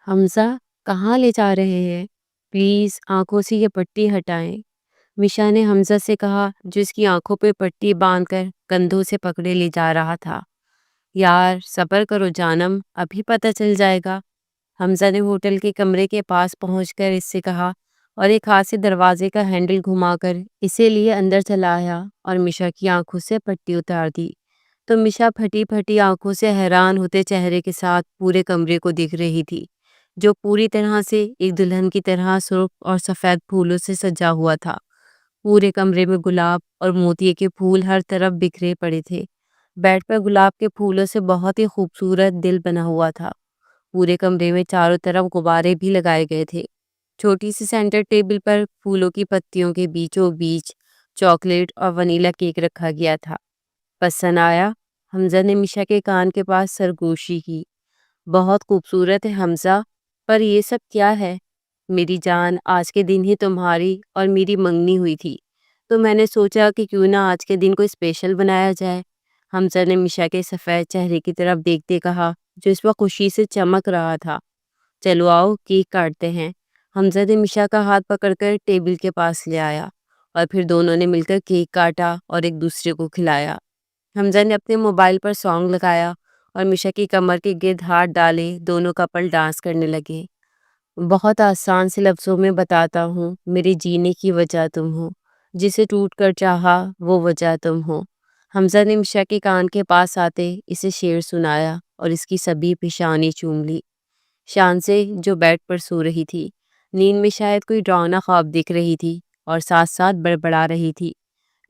حمزہ کہاں لے جا رہے ہیں؟ پلیز آنکھوں سے یہ پٹی ہٹائیں۔ مشا نے حمزہ سے کہا جو اس کی آنکھوں پہ پٹی باندھ کر کندھوں سے پکڑے لے جا رہا تھا۔ یار صبر کرو جانم، ابھی پتہ چل جائے گا۔ حمزہ نے ہوٹل کے کمرے کے پاس پہنچ کر اس سے کہا اور ایک ہاتھ سے دروازے کا ہینڈل گھما کر اسے لیے اندر چلا آیا اور مشا کی آنکھوں سے پٹی اتار دی۔ تو مشا پھٹی پھٹی آنکھوں سے حیران ہوتے چہرے کے ساتھ پورے کمرے کو دیکھ رہی تھی، جو پوری طرح سے ایک دلہن کی طرح سرخ اور سفید پھولوں سے سجا ہوا تھا۔ پورے کمرے میں گلاب اور موتیے کے پھول ہر طرف بکھرے پڑے تھے۔ بیڈ پر گلاب کے پھولوں سے بہت ہی خوبصورت دل بنا ہوا تھا۔ پورے کمرے میں چاروں طرف غبارے بھی لگائے گئے تھے۔ چھوٹی سی سینٹر ٹیبل پر پھولوں کی پتیوں کے بیچوں بیچ چاکلیٹ اور ونیلا کیک رکھا گیا تھا۔ پسند آیا؟ حمزہ نے مشا کے کان کے پاس سرگوشی کی۔ بہت خوبصورت ہے حمزہ، پر یہ سب کیا ہے؟ میری جان، آج کے دن ہی تمہاری اور میری منگنی ہوئی تھی، تو میں نے سوچا کہ کیوں نہ آج کے دن کو اسپیشل بنایا جائے۔ حمزہ نے مشا کے سفید چہرے کی طرف دیکھتے کہا جو اس وقت خوشی سے چمک رہا تھا۔ چلو آؤ کیک کاٹتے ہیں۔ حمزہ نے مشا کا ہاتھ پکڑ کر ٹیبل کے پاس لے آیا اور پھر دونوں نے مل کر کیک کاٹا اور ایک دوسرے کو کھلایا۔ حمزہ نے اپنے موبائل پر سانگ لگایا اور مشا کی کمر کے گرد ہاتھ ڈالے، دونوں کپل ڈانس کرنے لگے۔ بہت آسان سے لفظوں میں بتاتا ہوں، میرے جینے کی وجہ تم ہو، جسے ٹوٹ کر چاہا وہ وجہ تم ہو۔ حمزہ نے مشا کے کان کے پاس آتے اسے شعر سنایا اور اس کی سبھی پیشانی چوم لی۔ شان سے جو بیڈ پر سو رہی تھی، نیند میں شاید کوئی ڈراؤنا خواب دیکھ رہی تھی اور ساتھ ساتھ بڑبڑا رہی تھی،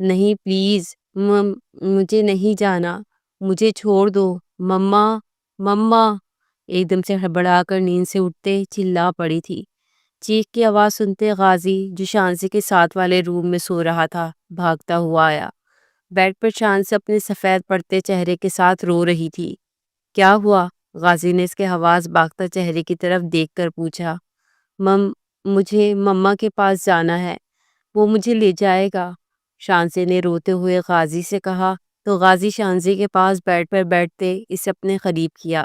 نہیں پلیز مجھے نہیں جانا، مجھے چھوڑ دو، مما مما۔ ایک دم سے ہڑبڑا کر نیند سے اٹھتے چلا پڑی تھی۔ چیخ کی آواز سنتے غازی جو شانزی کے ساتھ والے روم میں سو رہا تھا بھاگتا ہوا آیا۔ بیڈ پر شانزی اپنے سفید پڑتے چہرے کے ساتھ رو رہی تھی۔ کیا ہوا؟ غازی نے اس کے حواس باختہ چہرے کی طرف دیکھ کر پوچھا۔ مجھے مما کے پاس جانا ہے، وہ مجھے لے جائے گا، شانزی نے روتے ہوئے غازی سے کہا۔ تو غازی شانزی کے پاس بیڈ پر بیٹھتے اسے اپنے قریب کیا۔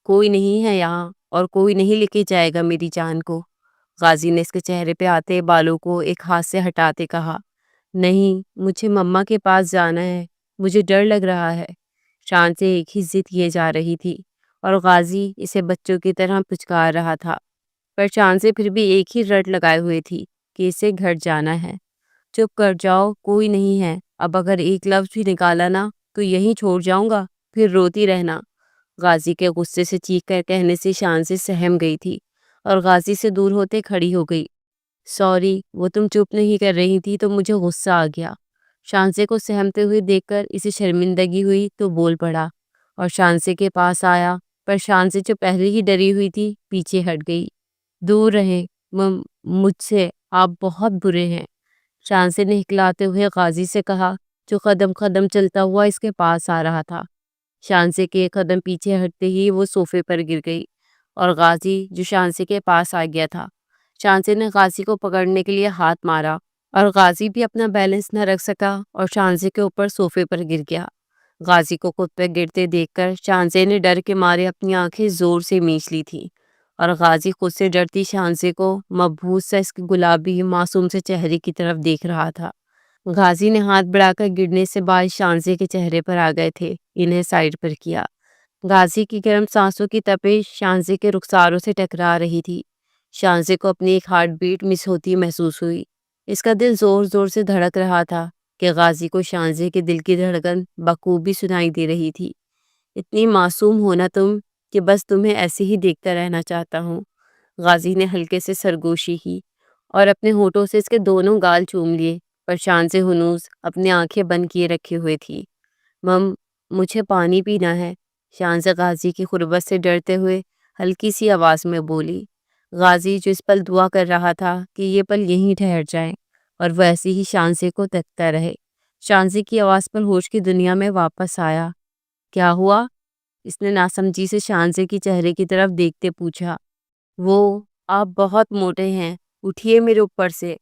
کوئی نہیں ہے یہاں اور کوئی نہیں لے کے جائے گا میری جان کو، غازی نے اس کے چہرے پہ آتے بالوں کو ایک ہاتھ سے ہٹاتے کہا۔ نہیں، مجھے مما کے پاس جانا ہے، مجھے ڈر لگ رہا ہے، شانزی ایک ہی ضد کیے جا رہی تھی اور غازی اسے بچوں کی طرح پچکار رہا تھا، پر شانزی پھر بھی ایک ہی رٹ لگائے ہوئے تھی کہ اسے گھر جانا ہے۔ چپ کر جاؤ، کوئی نہیں ہے، اب اگر ایک لفظ بھی نکالا نا تو یہیں چھوڑ جاؤں گا، پھر روتی رہنا۔ غازی کے غصے سے چیخ کر کہنے سے شانزی سہم گئی تھی اور غازی سے دور ہوتے کھڑی ہو گئی۔ سوری، وہ تم چپ نہیں کر رہی تھی تو مجھے غصہ آ گیا۔ شانزی کو سہمتے ہوئے دیکھ کر اسے شرمندگی ہوئی تو بول پڑا اور شانزی کے پاس آیا، پر شانزی جو پہلے ہی ڈری ہوئی تھی پیچھے ہٹ گئی۔ دور رہیں مجھ سے، آپ بہت برے ہیں، شانزی نے ہکلاتے ہوئے غازی سے کہا جو قدم قدم چلتا ہوا اس کے پاس آ رہا تھا۔ شانزی کے ایک قدم پیچھے ہٹتے ہی وہ صوفے پر گر گئی اور غازی جو شانزی کے پاس آ گیا تھا، شانزی نے غازی کو پکڑنے کے لیے ہاتھ مارا اور غازی بھی اپنا بیلنس نہ رکھ سکا اور شانزی کے اوپر صوفے پر گر گیا۔ غازی کو خود پہ گرتے دیکھ کر شانزی نے ڈر کے مارے اپنی آنکھیں زور سے میچ لی تھیں اور غازی خود سے ڈرتی شانزی کو مبہوت سا اس کے گلابی معصوم سے چہرے کی طرف دیکھ رہا تھا۔ غازی نے ہاتھ بڑھا کر گرنے سے باعث شانزی کے چہرے پر آ گئے تھے، انہیں سائڈ پر کیا۔ غازی کی گرم سانسوں کی تپش شانزی کے رخساروں سے ٹکرا رہی تھی۔ شانزی کو اپنی ایک ہارٹ بیٹ مس ہوتی محسوس ہوئی۔ اس کا دل زور زور سے دھڑک رہا تھا کہ غازی کو شانزی کے دل کی دھڑکن بخوبی سنائی دے رہی تھی۔ اتنی معصوم ہونا تم کہ بس تمہیں ایسے ہی دیکھتا رہنا چاہتا ہوں۔ غازی نے ہلکے سے سرگوشی کی اور اپنے ہونٹوں سے اس کے دونوں گال چوم لیے، پر شانزی ہنوز اپنی آنکھیں بند کیے رکھے ہوئے تھی۔ مجھے پانی پینا ہے، شانزی غازی کی قربت سے ڈرتے ہوئے ہلکی سی آواز میں بولی۔ غازی جو اس پل دعا کر رہا تھا کہ یہ پل یہیں ٹھہر جائیں اور وہ ایسی ہی شانزی کو تکتا رہے، شانزی کی آواز پر ہوش کی دنیا میں واپس آیا۔ کیا ہوا؟ اس نے ناسمجھی سے شانزی کی چہرے کی طرف دیکھتے پوچھا۔ آپ بہت موٹے ہیں، اٹھیے میرے اوپر سے،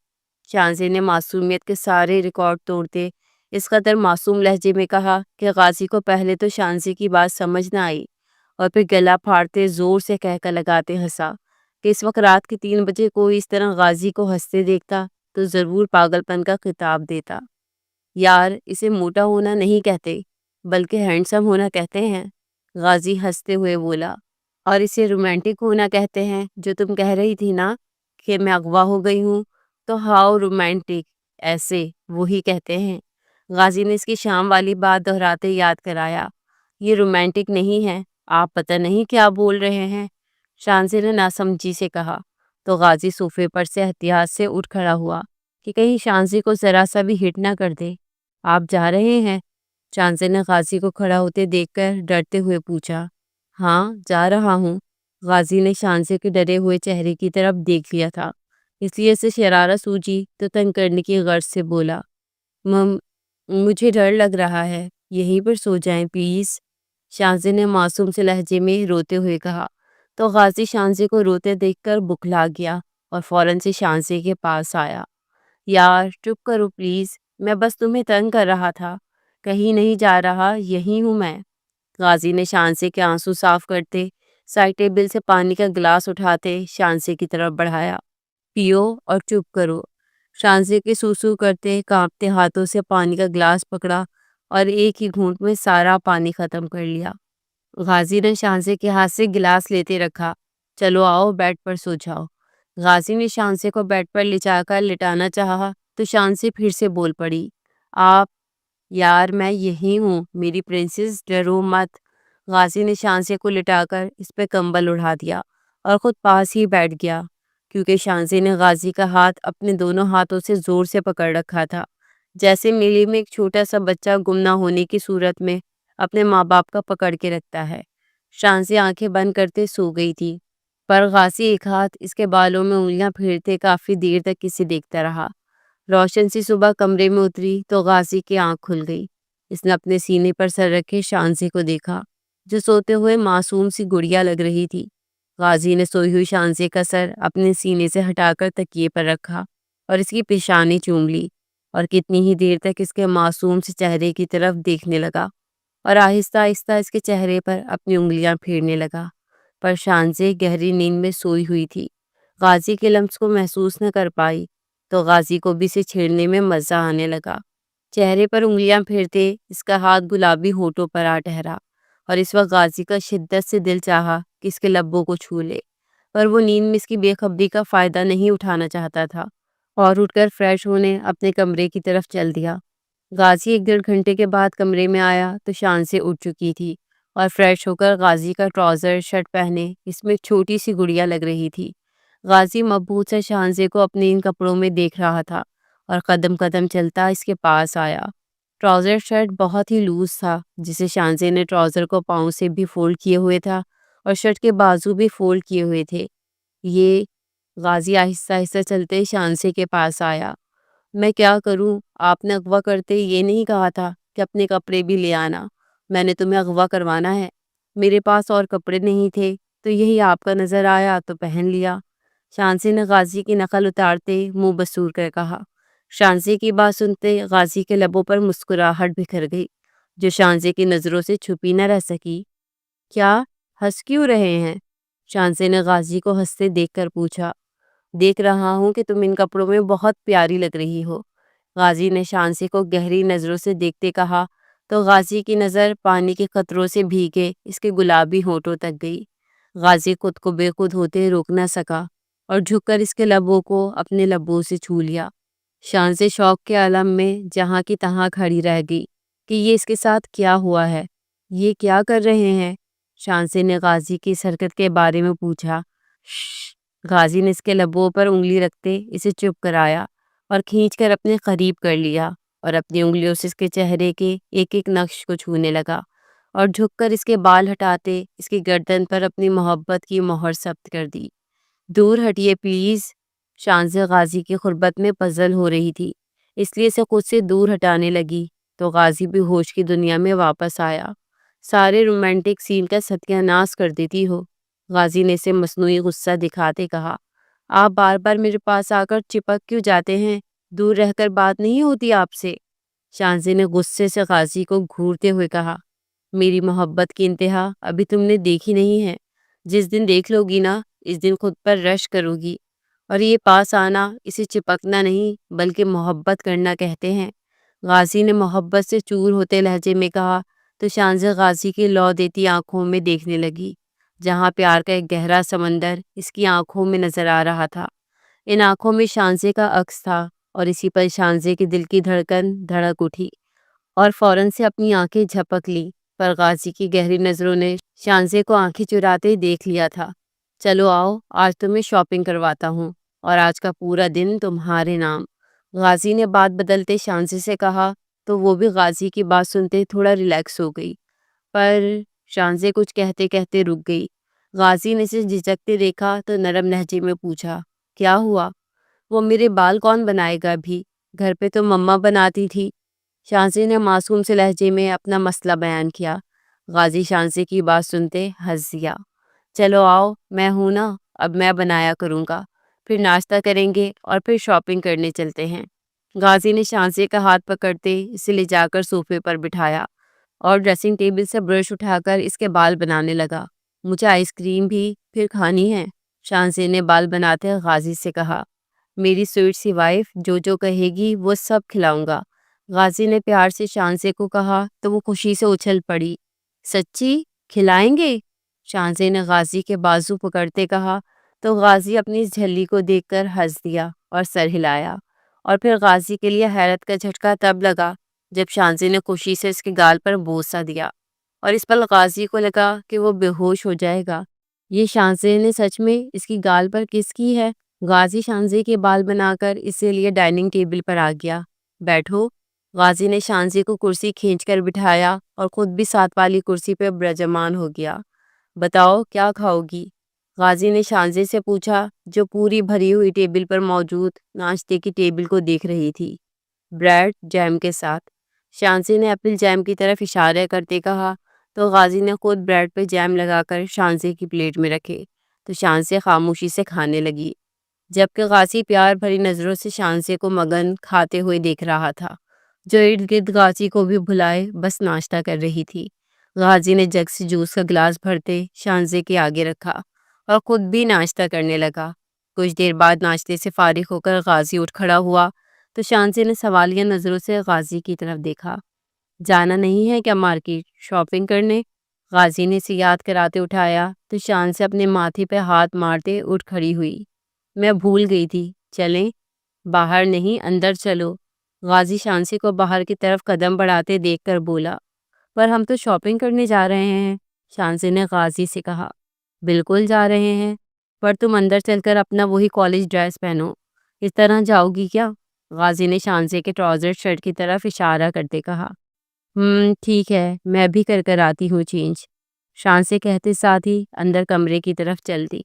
شانزی نے معصومیت کے سارے ریکارڈ توڑتے اس قدر معصوم لہجے میں کہا کہ غازی کو پہلے تو شانزی کی بات سمجھ نہ آئی اور پھر گلا پھاڑتے زور سے کہہ لگاتے ہنسا کہ اس وقت رات کے 3 بجے کوئی اس طرح غازی کو ہنستے دیکھتا تو ضرور پاگل پن کا خطاب دیتا۔ یار، اسے موٹا ہونا نہیں کہتے بلکہ ہینڈسم ہونا کہتے ہیں، غازی ہنستے ہوئے بولا۔ اور اسے رومانٹک ہونا کہتے ہیں، جو تم کہہ رہی تھی نا کہ میں اغوا ہو گئی ہوں، تو ہاؤ رومانٹک، ایسے وہی کہتے ہیں۔ غازی نے اس کی شام والی بات دہراتے یاد کرایا۔ یہ رومانٹک نہیں ہے، آپ پتہ نہیں کیا بول رہے ہیں، شانزے نے ناسمجھی سے کہا۔ تو غازی صوفے پر سے احتیاط سے اٹھ کھڑا ہوا کہ کہیں شانزے کو ذرا سا بھی ہٹ نہ کر دے۔ آپ جا رہے ہیں؟ شانزے نے غازی کو کھڑا ہوتے دیکھ کر ڈرتے ہوئے پوچھا۔ ہاں، جا رہا ہوں۔ غازی نے شانزے کے ڈرے ہوئے چہرے کی طرف دیکھ لیا تھا، اس لیے اسے شرارت سوجی تو تنگ کرنے کی غرض سے بولا، مجھے ڈر لگ رہا ہے، یہیں پر سو جائیں پلیز، شانزے نے معصوم سے لہجے میں روتے ہوئے کہا۔ تو غازی شانزے کو روتے دیکھ کر بکھلا گیا اور فوراً سے شانزے کے پاس آیا۔ یار چپ کرو پلیز، میں بس تمہیں تنگ کر رہا تھا، کہیں نہیں جا رہا، یہی ہوں میں۔ غازی نے شانزے کے آنسو صاف کرتے سائڈ ٹیبل سے پانی کا گلاس اٹھاتے شانزے کی طرف بڑھایا۔ پیو اور چپ کرو۔ شانزے کے سوسو کرتے کانپتے ہاتھوں سے پانی کا گلاس پکڑا اور ایک ہی گھونٹ میں سارا پانی ختم کر لیا۔ غازی نے شانزے کے ہاتھ سے گلاس لیتے رکھا۔ چلو آؤ بیڈ پر سو جاؤ۔ غازی نے شانزے کو بیڈ پر لچا کر لٹانا چاہا تو شانزے پھر سے بول پڑی، آپ، یار میں یہی ہوں میری پرنسس، ڈرو مت۔ غازی نے شانزے کو لٹا کر اس پہ کمبل اڑا دیا اور خود پاس ہی بیٹھ گیا، کیونکہ شانزے نے غازی کا ہاتھ اپنے دونوں ہاتھوں سے زور سے پکڑ رکھا تھا، جیسے میلے میں ایک چھوٹا سا بچہ گم نہ ہونے کی صورت میں اپنے ماں باپ کا پکڑ کے رکھتا ہے۔ شانزے آنکھیں بند کرتے سو گئی تھی، پر غازی ایک ہاتھ اس کے بالوں میں انگلیاں پھیرتے کافی دیر تک اسے دیکھتا رہا۔ روشن سی صبح کمرے میں اتری تو غازی کی آنکھ کھل گئی۔ اس نے اپنے سینے پر سر رکھے شانزے کو دیکھا، جو سوتے ہوئے معصوم سی گڑیا لگ رہی تھی۔ غازی نے سوئی ہوئی شانزے کا سر اپنے سینے سے ہٹا کر تکیے پر رکھا اور اس کی پیشانی چوم لی، اور کتنی ہی دیر تک اس کے معصوم سے چہرے کی طرف دیکھنے لگا اور آہستہ آہستہ اس کے چہرے پر اپنی انگلیاں پھیرنے لگا۔ پر شانزے گہری نیند میں سوئی ہوئی تھی، غازی کے لمس کو محسوس نہ کر پائی، تو غازی کو بھی اسے چھیڑنے میں مزہ آنے لگا۔ چہرے پر انگلیاں پھیرتے اس کا ہاتھ گلابی ہونٹوں پر آ ٹھہرا، اور اس وقت غازی کا شدت سے دل چاہا کہ اس کے لبوں کو چھو لے، پر وہ نیند میں اس کی بے خبری کا فائدہ نہیں اٹھانا چاہتا تھا، اور اٹھ کر فریش ہونے اپنے کمرے کی طرف چل دیا۔ غازی 1 ڈیڑھ گھنٹے کے بعد کمرے میں آیا تو شانزے اٹھ چکی تھی، اور فریش ہو کر غازی کا ٹراؤزر شرٹ پہنے اس میں چھوٹی سی گڑیا لگ رہی تھی۔ غازی مبہوت سے شانزے کو اپنے ان کپڑوں میں دیکھ رہا تھا اور قدم قدم چلتا اس کے پاس آیا۔ ٹراؤزر شرٹ بہت ہی لوز تھا، جسے شانزے نے ٹراؤزر کو پاؤں سے بھی فولڈ کیے ہوئے تھا اور شرٹ کے بازو بھی فولڈ کیے ہوئے تھے۔ یہ غازی آہستہ آہستہ چلتے شانزے کے پاس آیا۔ میں کیا کروں؟ آپ نے اغوا کرتے یہ نہیں کہا تھا کہ اپنے کپڑے بھی لے آنا؟ میں نے تمہیں اغوا کروانا ہے؟ میرے پاس اور کپڑے نہیں تھے تو یہی آپ کا نظر آیا تو پہن لیا، شانزے نے غازی کی نقل اتارتے منہ بسور کر کہا۔ شانزے کی بات سنتے غازی کے لبوں پر مسکراہٹ بکھر گئی، جو شانزے کی نظروں سے چھپی نہ رہ سکی۔ کیا ہنس کیوں رہے ہیں؟ شانزے نے غازی کو ہنستے دیکھ کر پوچھا۔ دیکھ رہا ہوں کہ تم ان کپڑوں میں بہت پیاری لگ رہی ہو، غازی نے شانزے کو گہری نظروں سے دیکھتے کہا، تو غازی کی نظر پانی کے قطروں سے بھیگے اس کے گلابی ہونٹوں تک گئی۔ غازی خود کو بے خود ہوتے روک نہ سکا اور جھک کر اس کے لبوں کو اپنے لبوں سے چھو لیا۔ شانزے شوق کے عالم میں جہاں کی تہاں کھڑی رہ گئی کہ یہ اس کے ساتھ کیا ہوا ہے، یہ کیا کر رہے ہیں؟ شانزے نے غازی کی اس حرکت کے بارے میں پوچھا۔ شش! غازی نے اس کے لبوں پر انگلی رکھتے اسے چپ کرایا اور کھینچ کر اپنے قریب کر لیا، اور اپنی انگلیوں سے اس کے چہرے کے ایک ایک نقش کو چھونے لگا، اور جھک کر اس کے بال ہٹاتے اس کی گردن پر اپنی محبت کی مہر ثبت کر دی۔ دور ہٹیے پلیز، شانزے غازی کی قربت میں پزل ہو رہی تھی، اس لیے اسے خود سے دور ہٹانے لگی، تو غازی بھی ہوش کی دنیا میں واپس آیا۔ سارے رومانٹک سین کا ستیہ ناش کر دیتی ہو، غازی نے اسے مصنوعی غصہ دکھاتے کہا۔ آپ بار بار میرے پاس آ کر چپک کیوں جاتے ہیں؟ دور رہ کر بات نہیں ہوتی آپ سے؟ شانزے نے غصے سے غازی کو گھورتے ہوئے کہا۔ میری محبت کی انتہا ابھی تم نے دیکھی نہیں ہے. جس دن دیکھ لو گی نا اس دن خود پر رش کرو گی. اور یہ پاس آنا اسے چپکنا نہیں بلکہ محبت کرنا کہتے ہیں. غازی نے محبت سے چور ہوتے لہجے میں کہا تو شانزے غازی کی لو دیتی آنکھوں میں دیکھنے لگی جہاں پیار کا ایک گہرا سمندر اس کی آنکھوں میں نظر آ رہا تھا. ان آنکھوں میں شانزے کا عکس تھا اور اسی پر شانزے کے دل کی دھڑکن دھڑک اٹھی اور فوراً سے اپنی آنکھیں جھپک لی. پر غازی کی گہری نظروں نے شانزے کو آنکھیں چراتے ہی دیکھ لیا تھا. چلو آؤ آج تمہیں شاپنگ کرواتا ہوں اور آج کا پورا دن تمہارے نام. غازی نے بات بدلتے شانزے سے کہا تو وہ بھی غازی کی بات سنتے تھوڑا ریلیکس ہو گئی. پر شانزے کچھ کہتے کہتے رک گئی. غازی نے اسے جھجکتے دیکھا تو نرم لہجے میں پوچھا کیا ہوا؟ وہ میرے بال کون بنائے گا ابھی؟ گھر پہ تو مما بناتی تھی. شانزے نے معصوم سے لہجے میں اپنا مسئلہ بیان کیا. غازی شانزے کی بات سنتے ہنس دیا. چلو آؤ میں ہوں نا اب میں بنایا کروں گا. پھر ناشتہ کریں گے اور پھر شاپنگ کرنے چلتے ہیں. غازی نے شانزے کا ہاتھ پکڑتے اسے لے جا کر صوفے پر بٹھایا اور ڈریسنگ ٹیبل سے برش اٹھا کر اس کے بال بنانے لگا. مجھے آئس کریم بھی پھر کھانی ہے. شانزے نے بال بناتے غازی سے کہا. میری سویٹ سی وائف جو جو کہے گی وہ سب کھلاؤں گا. غازی نے پیار سے شانزے کو کہا تو وہ خوشی سے اچھل پڑی. سچی کھلائیں گے؟ شانزے نے غازی کے بازو پکڑتے کہا تو غازی اپنی اس جھلی کو دیکھ کر ہنس دیا اور سر ہلایا. اور پھر غازی کے لیے حیرت کا جھٹکا تب لگا جب شانزے نے خوشی سے اس کے گال پر بوسہ دیا اور اس پل غازی کو لگا کہ وہ بے ہوش ہو جائے گا. یہ شانزے نے سچ میں اس کی گال پر کس کی ہے؟ غازی شانزے کے بال بنا کر اسی لیے ڈائننگ ٹیبل پر آ گیا. بیٹھو. غازی نے شانزے کو کرسی کھینچ کر بٹھایا اور خود بھی ساتھ والی کرسی پہ برجمان ہو گیا. بتاؤ کیا کھاؤ گی؟ غازی نے شانزے سے پوچھا جو پوری بھری ہوئی ٹیبل پر موجود ناشتے کی ٹیبل کو دیکھ رہی تھی. بریڈ جیم کے ساتھ. شانزے نے ایپل جیم کی طرف اشارہ کرتے کہا تو غازی نے خود بریڈ پہ جیم لگا کر شانزے کی پلیٹ میں رکھے تو شانزے خاموشی سے کھانے لگی جبکہ غازی پیار بھری نظروں سے شانزے کو مگن کھاتے ہوئے دیکھ رہا تھا جو ارد گرد غازی کو بھی بھلائے بس ناشتہ کر رہی تھی. غازی نے جگ سے جوس کا گلاس بھرتے شانزے کے آگے رکھا اور خود بھی ناشتہ کرنے لگا. کچھ دیر بعد ناشتے سے فارغ ہو کر غازی اٹھ کھڑا ہوا تو شانزے نے سوالیہ نظروں سے غازی کی طرف دیکھا. جانا نہیں ہے کیا مارکیٹ شاپنگ کرنے؟ غازی نے اسے یاد کراتے اٹھایا تو شانزے اپنے ماتھے پہ ہاتھ مارتے اٹھ کھڑی ہوئی. میں بھول گئی تھی. چلیں؟ باہر نہیں اندر چلو. غازی شانزے کو باہر کی طرف قدم بڑھاتے دیکھ کر بولا. پر ہم تو شاپنگ کرنے جا رہے ہیں. شانزے نے غازی سے کہا. بالکل جا رہے ہیں پر تم اندر چل کر اپنا وہی کالج ڈریس پہنو. اس طرح جاؤ گی کیا؟ غازی نے شانزے کے ٹراؤزر شرٹ کی طرف اشارہ کرتے کہا. ٹھیک ہے میں بھی کر آتی ہوں چینج. شانزے کہتے ساتھ ہی اندر کمرے کی طرف چل دی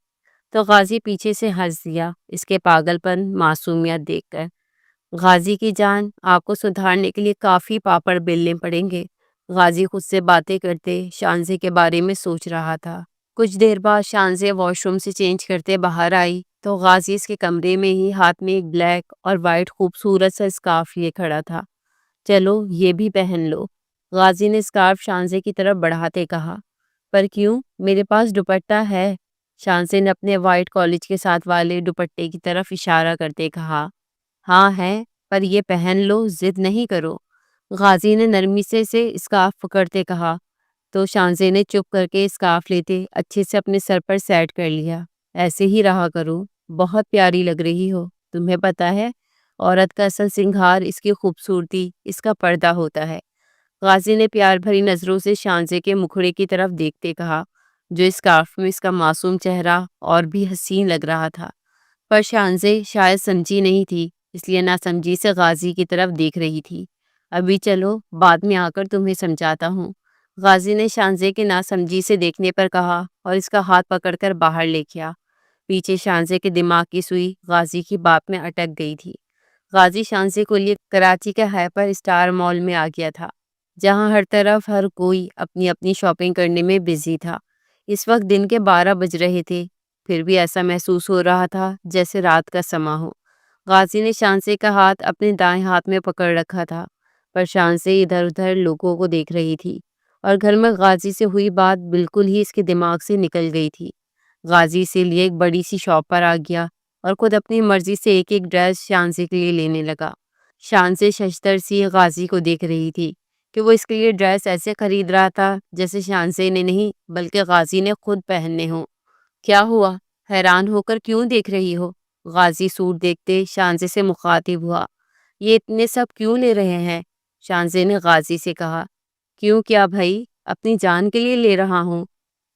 تو غازی پیچھے سے ہنس دیا اس کے پاگل پن معصومیت دیکھ کر. غازی کی جان آپ کو سدھارنے کے لیے کافی پاپڑ بیلنے پڑیں گے. غازی خود سے باتیں کرتے شانزے کے بارے میں سوچ رہا تھا. کچھ دیر بعد شانزے واش روم سے چینج کرتے باہر آئی تو غازی اس کے کمرے میں ہی ہاتھ میں ایک بلیک اور وائٹ خوبصورت سا اسکارف لیے کھڑا تھا. چلو یہ بھی پہن لو. غازی نے اسکارف شانزے کی طرف بڑھاتے کہا. پر کیوں؟ میرے پاس دوپٹہ ہے. شانزے نے اپنے وائٹ کالج کے ساتھ والے دوپٹے کی طرف اشارہ کرتے کہا. ہاں ہے پر یہ پہن لو ضد نہیں کرو. غازی نے نرمی سے اسکارف پکڑتے کہا تو شانزے نے چپ کر کے اسکارف لیتے اچھے سے اپنے سر پر سیٹ کر لیا. ایسے ہی رہا کرو بہت پیاری لگ رہی ہو. تمہیں پتہ ہے عورت کا اصل سنگھار اس کی خوبصورتی اس کا پردہ ہوتا ہے. غازی نے پیار بھری نظروں سے شانزے کے مکھڑے کی طرف دیکھتے کہا جو اسکارف میں اس کا معصوم چہرہ اور بھی حسین لگ رہا تھا. پر شانزے شاید سمجھی نہیں تھی اس لیے ناسمجھی سے غازی کی طرف دیکھ رہی تھی. ابھی چلو بعد میں آ کر تمہیں سمجھاتا ہوں. غازی نے شانزے کے ناسمجھی سے دیکھنے پر کہا اور اس کا ہاتھ پکڑ کر باہر لے گیا. پیچھے شانزے کے دماغ کی سوئی غازی کی بات میں اٹک گئی تھی. غازی شانزے کو لیے کراچی کے ہائپر اسٹار مال میں آ گیا تھا جہاں ہر طرف ہر کوئی اپنی اپنی شاپنگ کرنے میں بزی تھا. اس وقت دن کے 12 بج رہے تھے پھر بھی ایسا محسوس ہو رہا تھا جیسے رات کا سما ہو. غازی نے شانزے کا ہاتھ اپنے دائیں ہاتھ میں پکڑ رکھا تھا پر شانزے ادھر ادھر لوگوں کو دیکھ رہی تھی اور گھر میں غازی سے ہوئی بات بالکل ہی اس کے دماغ سے نکل گئی تھی۔ غازی اسی لیے ایک بڑی سی شاپ پر آ گیا اور خود اپنی مرضی سے ایک ایک ڈریس شانزے کے لیے لینے لگا۔ شانزے ششتر سی غازی کو دیکھ رہی تھی کہ وہ اس کے لیے ڈریس ایسے خرید رہا تھا جیسے شانزے نے نہیں بلکہ غازی نے خود پہننے ہوں۔ کیا ہوا؟ حیران ہو کر کیوں دیکھ رہی ہو؟ غازی سوٹ دیکھتے شانزے سے مخاطب ہوا۔ یہ اتنے سب کیوں لے رہے ہیں؟ شانزے نے غازی سے کہا۔ کیوں کیا بھائی؟ اپنی جان کے لیے لے رہا ہوں۔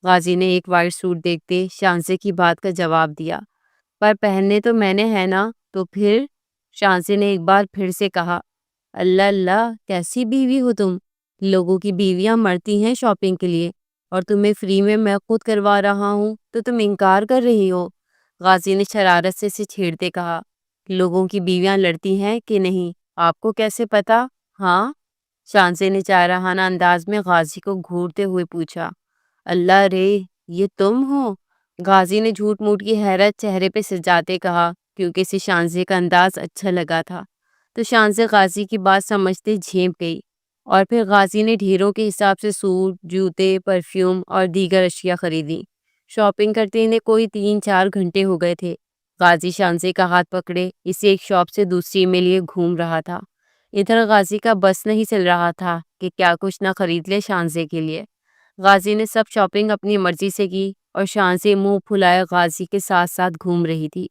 غازی نے ایک وائٹ سوٹ دیکھتے شانزے کی بات کا جواب دیا۔ پر پہننے تو میں نے ہے نا، تو پھر؟ شانزے نے ایک بار پھر سے کہا۔ اللہ اللہ، کیسی بیوی ہو تم؟ لوگوں کی بیویاں مرتی ہیں شاپنگ کے لیے، اور تمہیں فری میں خود کروا رہا ہوں تو تم انکار کر رہی ہو۔ غازی نے شرارت سے اسے چھیڑتے کہا۔ لوگوں کی بیویاں لڑتی ہیں کہ نہیں، آپ کو کیسے پتا؟ ہاں؟ شانزے نے جارحانہ انداز میں غازی کو گھورتے ہوئے پوچھا۔ اللہ رے، یہ تم ہو؟ غازی نے جھوٹ موٹ کی حیرت چہرے پہ سجاتے کہا، کیونکہ اسے شانزے کا انداز اچھا لگا تھا۔ تو شانزے غازی کی بات سمجھتے جھیپ گئی، اور پھر غازی نے ڈھیروں کے حساب سے سوٹ، جوتے، پرفیوم اور دیگر اشیاء خریدی۔ شاپنگ کرتے انہیں کوئی 3-4 گھنٹے ہو گئے تھے۔ غازی شانزے کا ہاتھ پکڑے اسے ایک شاپ سے دوسری میں لیے گھوم رہا تھا۔ ادھر غازی کا بس نہیں چل رہا تھا کہ کیا کچھ نہ خرید لے شانزے کے لیے۔ غازی نے سب شاپنگ اپنی مرضی سے کی، اور شانزے منہ پھلائے غازی کے ساتھ ساتھ گھوم رہی تھی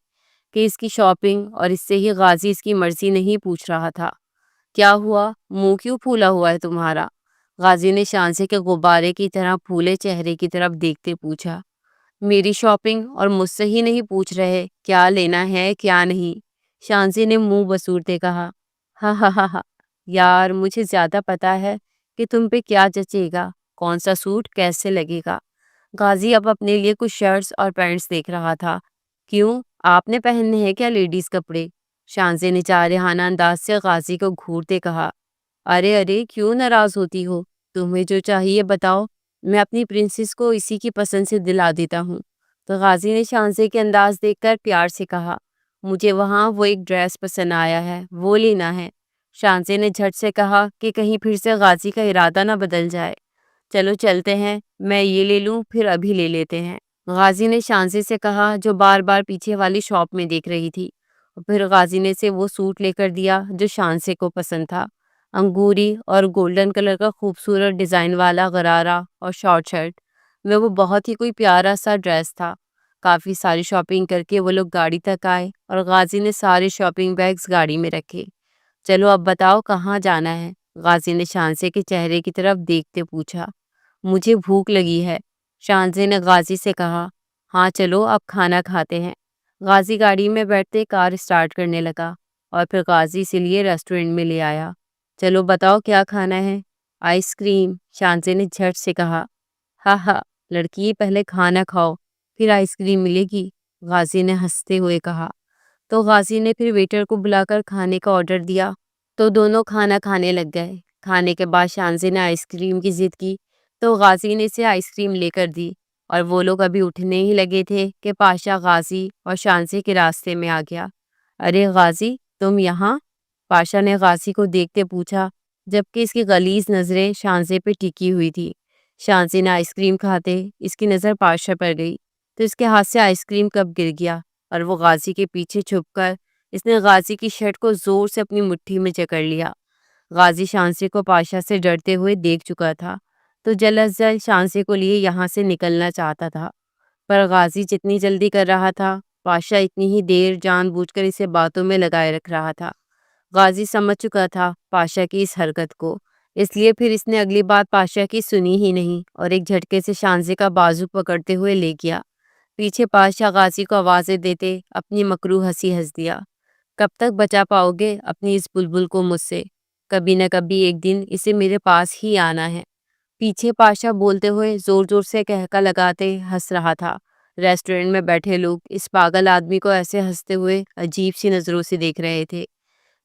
کہ اس کی شاپنگ اور اس سے ہی غازی اس کی مرضی نہیں پوچھ رہا تھا۔ کیا ہوا؟ منہ کیوں پھولا ہوا ہے تمہارا؟ غازی نے شانزے کے غبارے کی طرح پھولے چہرے کی طرف دیکھتے پوچھا۔ میری شاپنگ اور مجھ سے ہی نہیں پوچھ رہے کیا لینا ہے کیا نہیں؟ شانزے نے منہ بسورتے کہا۔ ہاں ہاں ہاں ہاں، یار مجھے زیادہ پتا ہے کہ تم پہ کیا جچے گا، کون سا سوٹ کیسے لگے گا۔ غازی اب اپنے لیے کچھ شرٹس اور پینٹس دیکھ رہا تھا۔ کیوں، آپ نے پہننے ہیں کیا لیڈیز کپڑے؟ شانزے نے جارحانہ انداز سے غازی کو گھورتے کہا۔ ارے ارے، کیوں ناراض ہوتی ہو؟ تمہیں جو چاہیے بتاؤ، میں اپنی پرنسس کو اسی کی پسند سے دلا دیتا ہوں۔ تو غازی نے شانزے کے انداز دیکھ کر پیار سے کہا۔ مجھے وہاں وہ ایک ڈریس پسند آیا ہے، وہ لینا ہے۔ شانزے نے جھٹ سے کہا کہ کہیں پھر سے غازی کا ارادہ نہ بدل جائے۔ چلو چلتے ہیں، میں یہ لے لوں پھر ابھی لے لیتے ہیں، غازی نے شانزے سے کہا جو بار بار پیچھے والی شاپ میں دیکھ رہی تھی۔ پھر غازی نے سے وہ سوٹ لے کر دیا جو شانزے کو پسند تھا۔ انگوری اور گولڈن کلر کا خوبصورت ڈیزائن والا غرارہ اور شارٹ شرٹ میں وہ بہت ہی کوئی پیارا سا ڈریس تھا۔ کافی ساری شاپنگ کر کے وہ لوگ گاڑی تک آئے اور غازی نے سارے شاپنگ بیگز گاڑی میں رکھے۔ چلو اب بتاؤ کہاں جانا ہے؟ غازی نے شانزے کے چہرے کی طرف دیکھتے پوچھا۔ مجھے بھوک لگی ہے، شانزے نے غازی سے کہا۔ ہاں چلو اب کھانا کھاتے ہیں۔ غازی گاڑی میں بیٹھتے کار اسٹارٹ کرنے لگا اور پھر غازی اسی لیے ریسٹورنٹ میں لے آیا۔ چلو بتاؤ کیا کھانا ہے؟ آئس کریم، شانزے نے جھٹ سے کہا۔ ہاں ہاں، لڑکی پہلے کھانا کھاؤ پھر آئس کریم ملے گی، غازی نے ہنستے ہوئے کہا۔ تو غازی نے پھر ویٹر کو بلا کر کھانے کا آرڈر دیا تو دونوں کھانا کھانے لگ گئے۔ کھانے کے بعد شانزے نے آئس کریم کی ضد کی تو غازی نے اسے آئس کریم لے کر دی، اور وہ لوگ ابھی اٹھنے ہی لگے تھے کہ پاشا غازی اور شانزے کے راستے میں آ گیا۔ ارے غازی، تم یہاں؟ پاشا نے غازی کو دیکھتے پوچھا، جبکہ اس کی غلیظ نظریں شانزے پہ ٹکی ہوئی تھی۔ شانزے نے آئس کریم کھاتے اس کی نظر پاشا پر گئی تو اس کے ہاتھ سے آئس کریم کپ گر گیا، اور وہ غازی کے پیچھے چھپ کر اس نے غازی کی شرٹ کو زور سے اپنی مٹھی میں جکڑ لیا۔ غازی شانزے کو پاشا سے ڈرتے ہوئے دیکھ چکا تھا تو جلد از جلد شانزے کو لیے یہاں سے نکلنا چاہتا تھا، پر غازی جتنی جلدی کر رہا تھا پاشا اتنی ہی دیر جان بوجھ کر اسے باتوں میں لگائے رکھ رہا تھا۔ غازی سمجھ چکا تھا پاشا کی اس حرکت کو، اس لیے پھر اس نے اگلی بات پاشا کی سنی ہی نہیں اور ایک جھٹکے سے شانزے کا بازو پکڑتے ہوئے لے گیا۔ پیچھے پاشا غازی کو آوازیں دیتے اپنی مکروہ ہنسی ہنس دیا۔ کب تک بچا پاؤ گے اپنی اس بلبل کو مجھ سے؟ کبھی نہ کبھی ایک دن اسے میرے پاس ہی آنا ہے۔ پیچھے پاشا بولتے ہوئے زور زور سے کہکا لگاتے ہنس رہا تھا۔ ریسٹورنٹ میں بیٹھے لوگ اس پاگل آدمی کو ایسے ہنستے ہوئے عجیب سی نظروں سے دیکھ رہے تھے۔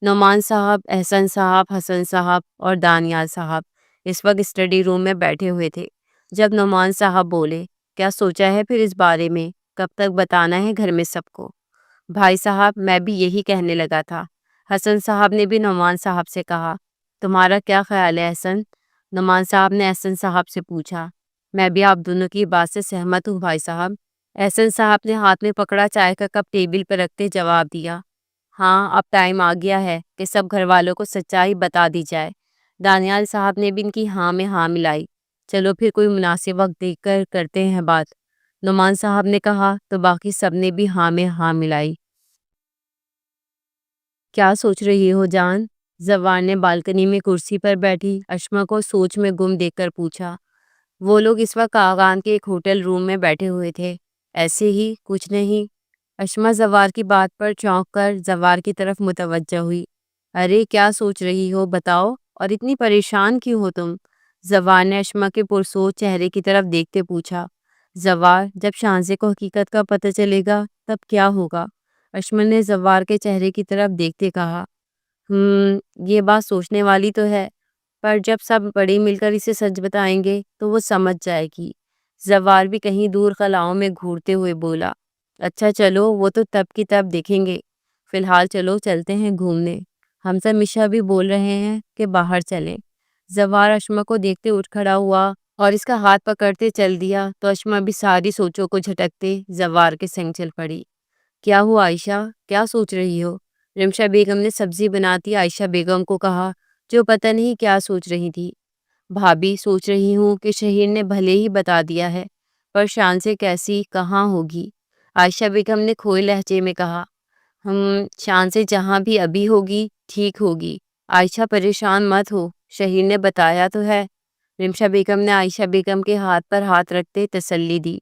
نعمان صاحب، احسن صاحب، حسن صاحب اور دانیال صاحب اس وقت اسٹڈی روم میں بیٹھے ہوئے تھے۔ جب نعمان صاحب بولے، کیا سوچا ہے پھر اس بارے میں؟ کب تک بتانا ہے گھر میں سب کو؟ بھائی صاحب، میں بھی یہی کہنے لگا تھا۔ حسن صاحب نے بھی نعمان صاحب سے کہا۔ تمہارا کیا خیال ہے احسن؟ نعمان صاحب نے احسن صاحب سے پوچھا۔ میں بھی آپ دونوں کی بات سے سہمت ہوں بھائی صاحب، احسن صاحب نے ہاتھ میں پکڑا چائے کا کپ ٹیبل پر رکھتے جواب دیا۔ ہاں اب ٹائم آ گیا ہے کہ سب گھر والوں کو سچائی بتا دی جائے۔ دانیال صاحب نے بھی ان کی ہاں میں ہاں ملائی۔ چلو پھر کوئی مناسب وقت دیکھ کر کرتے ہیں بات، نعمان صاحب نے کہا تو باقی سب نے بھی ہاں میں ہاں ملائی۔ کیا سوچ رہی ہو جان؟ زوار نے بالکنی میں کرسی پر بیٹھی اشما کو سوچ میں گم دیکھ کر پوچھا۔ وہ لوگ اس وقت آغان کے ایک ہوٹل روم میں بیٹھے ہوئے تھے۔ ایسے ہی کچھ نہیں، اشما زوار کی بات پر چونک کر زوار کی طرف متوجہ ہوئی۔ ارے کیا سوچ رہی ہو بتاؤ، اور اتنی پریشان کیوں ہو تم؟ زوار نے اشما کے پرسوچ چہرے کی طرف دیکھتے پوچھا۔ زوار، جب شانزے کو حقیقت کا پتہ چلے گا تب کیا ہوگا؟ اشما نے زوار کے چہرے کی طرف دیکھتے کہا۔ یہ بات سوچنے والی تو ہے، پر جب سب بڑے مل کر اسے سچ بتائیں گے تو وہ سمجھ جائے گی۔ زوار بھی کہیں دور خلاؤں میں گھورتے ہوئے بولا۔ اچھا چلو وہ تو تب کی تب دیکھیں گے، فی الحال چلو چلتے ہیں گھومنے، حمزہ مشا بھی بول رہے ہیں کہ باہر چلیں۔ زوار اشما کو دیکھتے اٹھ کھڑا ہوا اور اس کا ہاتھ پکڑتے چل دیا تو اشما بھی ساری سوچوں کو جھٹکتے زوار کے سنگ چل پڑی۔ کیا ہوا عائشہ، کیا سوچ رہی ہو؟ رمشا بیگم نے سبزی بناتی عائشہ بیگم کو کہا، جو پتہ نہیں کیا سوچ رہی تھی۔ بھابھی سوچ رہی ہوں کہ شہیر نے بھلے ہی بتا دیا ہے، پر شان سے کیسی کہاں ہوگی؟ عائشہ بیگم نے کھوئے لہجے میں کہا۔ شان سے جہاں بھی ابھی ہوگی ٹھیک ہوگی، عائشہ پریشان مت ہو، شہیر نے بتایا تو ہے۔ رمشا بیگم نے عائشہ بیگم کے ہاتھ پر ہاتھ رکھتے تسلی دی۔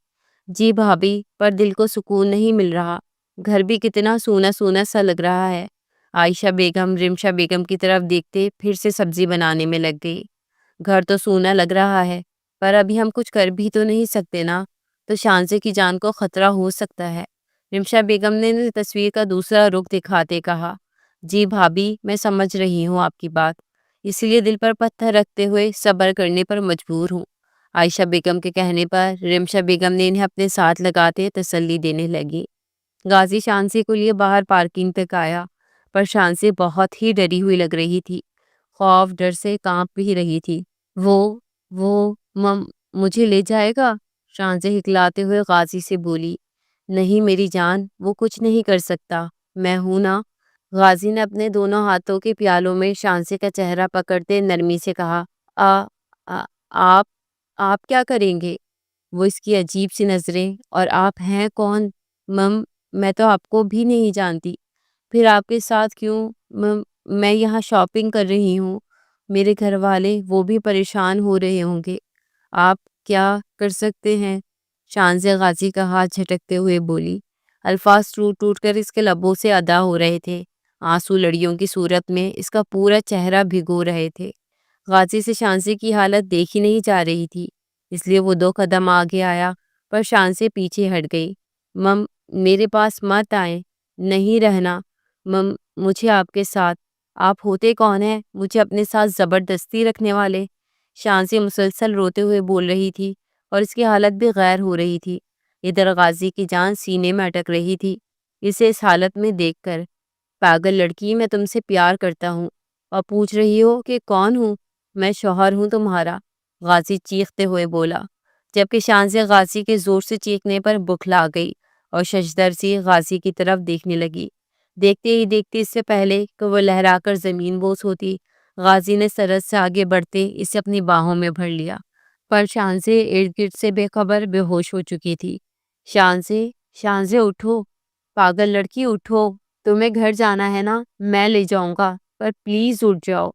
جی بھابھی، پر دل کو سکون نہیں مل رہا، گھر بھی کتنا سونا سونا سا لگ رہا ہے۔ عائشہ بیگم رمشا بیگم کی طرف دیکھتے پھر سے سبزی بنانے میں لگ گئی۔ گھر تو سونا لگ رہا ہے، پر ابھی ہم کچھ کر بھی تو نہیں سکتے نا، تو شانزے کی جان کو خطرہ ہو سکتا ہے۔ رمشا بیگم نے تصویر کا دوسرا رخ دکھاتے کہا۔ جی بھابھی، میں سمجھ رہی ہوں آپ کی بات، اس لیے دل پر پتھر رکھتے ہوئے صبر کرنے پر مجبور ہوں۔ عائشہ بیگم کے کہنے پر رمشا بیگم نے انہیں اپنے ساتھ لگاتے تسلی دینے لگی۔ غازی شانزے کو لیے باہر پارکنگ تک آیا، پر شانزے بہت ہی ڈری ہوئی لگ رہی تھی، خوف ڈر سے کانپ بھی رہی تھی۔ وہ مجھے لے جائے گا؟ شانزے ہکلاتے ہوئے غازی سے بولی۔ نہیں میری جان، وہ کچھ نہیں کر سکتا، میں ہوں نا۔ غازی نے اپنے دونوں ہاتھوں کے پیالوں میں شانزے کا چہرہ پکڑتے نرمی سے کہا۔ آپ آپ کیا کریں گے؟ وہ اس کی عجیب سی نظریں، اور آپ ہیں کون؟ میں تو آپ کو بھی نہیں جانتی، پھر آپ کے ساتھ کیوں؟ میں یہاں شاپنگ کر رہی ہوں، میرے گھر والے وہ بھی پریشان ہو رہے ہوں گے، آپ کیا کر سکتے ہیں؟ شانزے غازی کا ہاتھ جھٹکتے ہوئے بولی۔ الفاظ ٹوٹ ٹوٹ کر اس کے لبوں سے ادا ہو رہے تھے، آنسو لڑیوں کی صورت میں اس کا پورا چہرہ بھگو رہے تھے۔ غازی سے شانزے کی حالت دیکھی نہیں جا رہی تھی، اس لیے وہ 2 قدم آگے آیا، پر شانزے پیچھے ہٹ گئی۔ میرے پاس مت آئیں، نہیں رہنا مجھے آپ کے ساتھ۔ آپ ہوتے کون ہیں مجھے اپنے ساتھ زبردستی رکھنے والے؟ شانزے مسلسل روتے ہوئے بول رہی تھی اور اس کی حالت بھی غیر ہو رہی تھی۔ ادھر غازی کی جان سینے میں اٹک رہی تھی اسے اس حالت میں دیکھ کر۔ پاگل لڑکی، میں تم سے پیار کرتا ہوں اور پوچھ رہی ہو کہ کون ہوں؟ میں شوہر ہوں تمہارا، غازی چیختے ہوئے بولا، جبکہ شانزے غازی کے زور سے چیخنے پر بکھلا گئی اور ششدر سی غازی کی طرف دیکھنے لگی۔ دیکھتے ہی دیکھتے اس سے پہلے کہ وہ لہرا کر زمین بوس ہوتی، غازی نے سرحد سے آگے بڑھتے اسے اپنی باہوں میں بھر لیا، پر شانزے ارد گرد سے بے خبر بے ہوش ہو چکی تھی۔ شانزے اٹھو، پاگل لڑکی اٹھو، تمہیں گھر جانا ہے نا، میں لے جاؤں گا، پر پلیز اٹھ جاؤ۔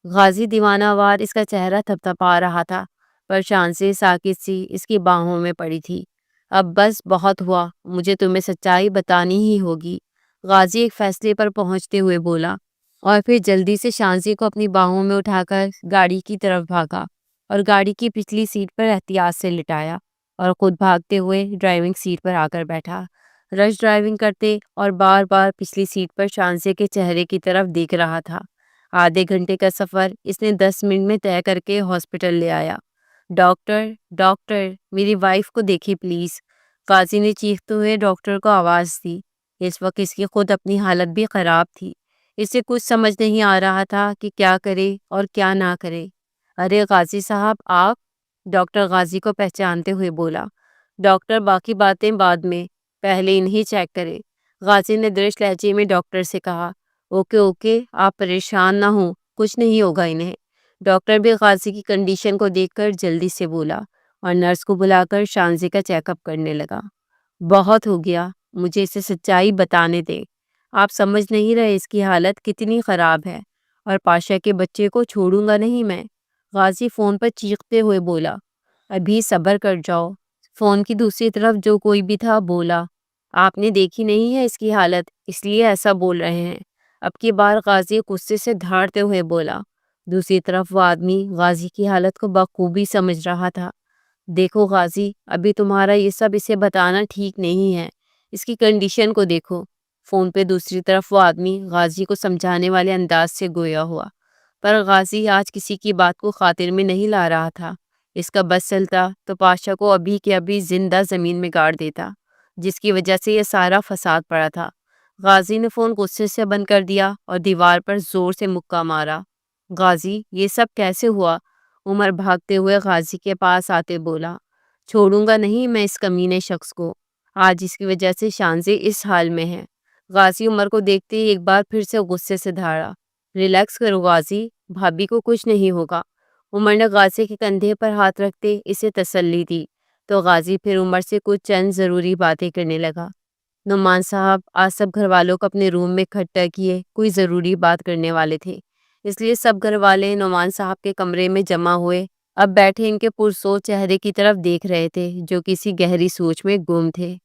غازی دیوانہ وار اس کا چہرہ تھپتھپا رہا تھا، پر شانزے ساکت سی اس کی باہوں میں پڑی تھی۔ اب بس بہت ہوا، مجھے تمہیں سچائی بتانی ہی ہوگی، غازی ایک فیصلے پر پہنچتے ہوئے بولا، اور پھر جلدی سے شانزے کو اپنی باہوں میں اٹھا کر گاڑی کی طرف بھاگا اور گاڑی کی پچھلی سیٹ پر احتیاط سے لٹایا اور خود بھاگتے ہوئے ڈرائیونگ سیٹ پر آ کر بیٹھا، رش ڈرائیونگ کرتے اور بار بار پچھلی سیٹ پر شانزے کے چہرے کی طرف دیکھ رہا تھا۔ آدھے گھنٹے کا سفر اس نے 10 منٹ میں طے کر کے ہاسپٹل لے آیا۔ ڈاکٹر میری وائف کو دیکھیں پلیز، غازی نے چیختے ہوئے ڈاکٹر کو آواز دی۔ اس وقت اس کی خود اپنی حالت بھی خراب تھی، اسے کچھ سمجھ نہیں آ رہا تھا کہ کیا کرے اور کیا نہ کرے۔ ارے غازی صاحب آپ؟ ڈاکٹر غازی کو پہچانتے ہوئے بولا۔ ڈاکٹر باقی باتیں بعد میں، پہلے انہیں چیک کرے۔ غازی نے درش لہجے میں ڈاکٹر سے کہا۔ اوکے اوکے، آپ پریشان نہ ہوں، کچھ نہیں ہوگا انہیں۔ ڈاکٹر بھی غازی کی کنڈیشن کو دیکھ کر جلدی سے بولا اور نرس کو بلا کر شانزے کا چیک اپ کرنے لگا۔ بہت ہو گیا، مجھے اسے سچائی بتانے دے۔ آپ سمجھ نہیں رہے اس کی حالت کتنی خراب ہے، اور پاشا کے بچے کو چھوڑوں گا نہیں میں۔ غازی فون پر چیختے ہوئے بولا۔ ابھی صبر کر جاؤ، فون کی دوسری طرف جو کوئی بھی تھا بولا۔ آپ نے دیکھی نہیں ہے اس کی حالت، اس لیے ایسا بول رہے ہیں۔ اب کی بار غازی غصے سے دھاڑتے ہوئے بولا۔ دوسری طرف وہ آدمی غازی کی حالت کو بخوبی سمجھ رہا تھا۔ دیکھو غازی، ابھی تمہارا یہ سب اسے بتانا ٹھیک نہیں ہے، اس کی کنڈیشن کو دیکھو۔ فون پہ دوسری طرف وہ آدمی غازی کو سمجھانے والے انداز سے گویا ہوا، پر غازی آج کسی کی بات کو خاطر میں نہیں لا رہا تھا۔ اس کا بس چلتا تو پاشا کو ابھی کے ابھی زندہ زمین میں گاڑ دیتا، جس کی وجہ سے یہ سارا فساد پڑا تھا۔ غازی نے فون غصے سے بند کر دیا اور دیوار پر زور سے مکہ مارا۔ غازی، یہ سب کیسے ہوا؟ عمر بھاگتے ہوئے غازی کے پاس آتے بولا۔ چھوڑوں گا نہیں میں اس کمینے شخص کو، آج اس کی وجہ سے شانزے اس حال میں ہے۔ غازی عمر کو دیکھتے ہی ایک بار پھر سے غصے سے دھاڑا۔ ریلیکس کرو غازی، بھابھی کو کچھ نہیں ہوگا۔ عمر نے غازی کے کندھے پر ہاتھ رکھتے اسے تسلی دی، تو غازی پھر عمر سے کچھ چند ضروری باتیں کرنے لگا۔ نعمان صاحب آج سب گھر والوں کو اپنے روم میں اکٹھا کیے، کوئی ضروری بات کرنے والے تھے، اس لیے سب گھر والے نعمان صاحب کے کمرے میں جمع ہوئے۔ اب بیٹھے ان کے پرسوچ چہرے کی طرف دیکھ رہے تھے، جو کسی گہری سوچ میں گم تھے۔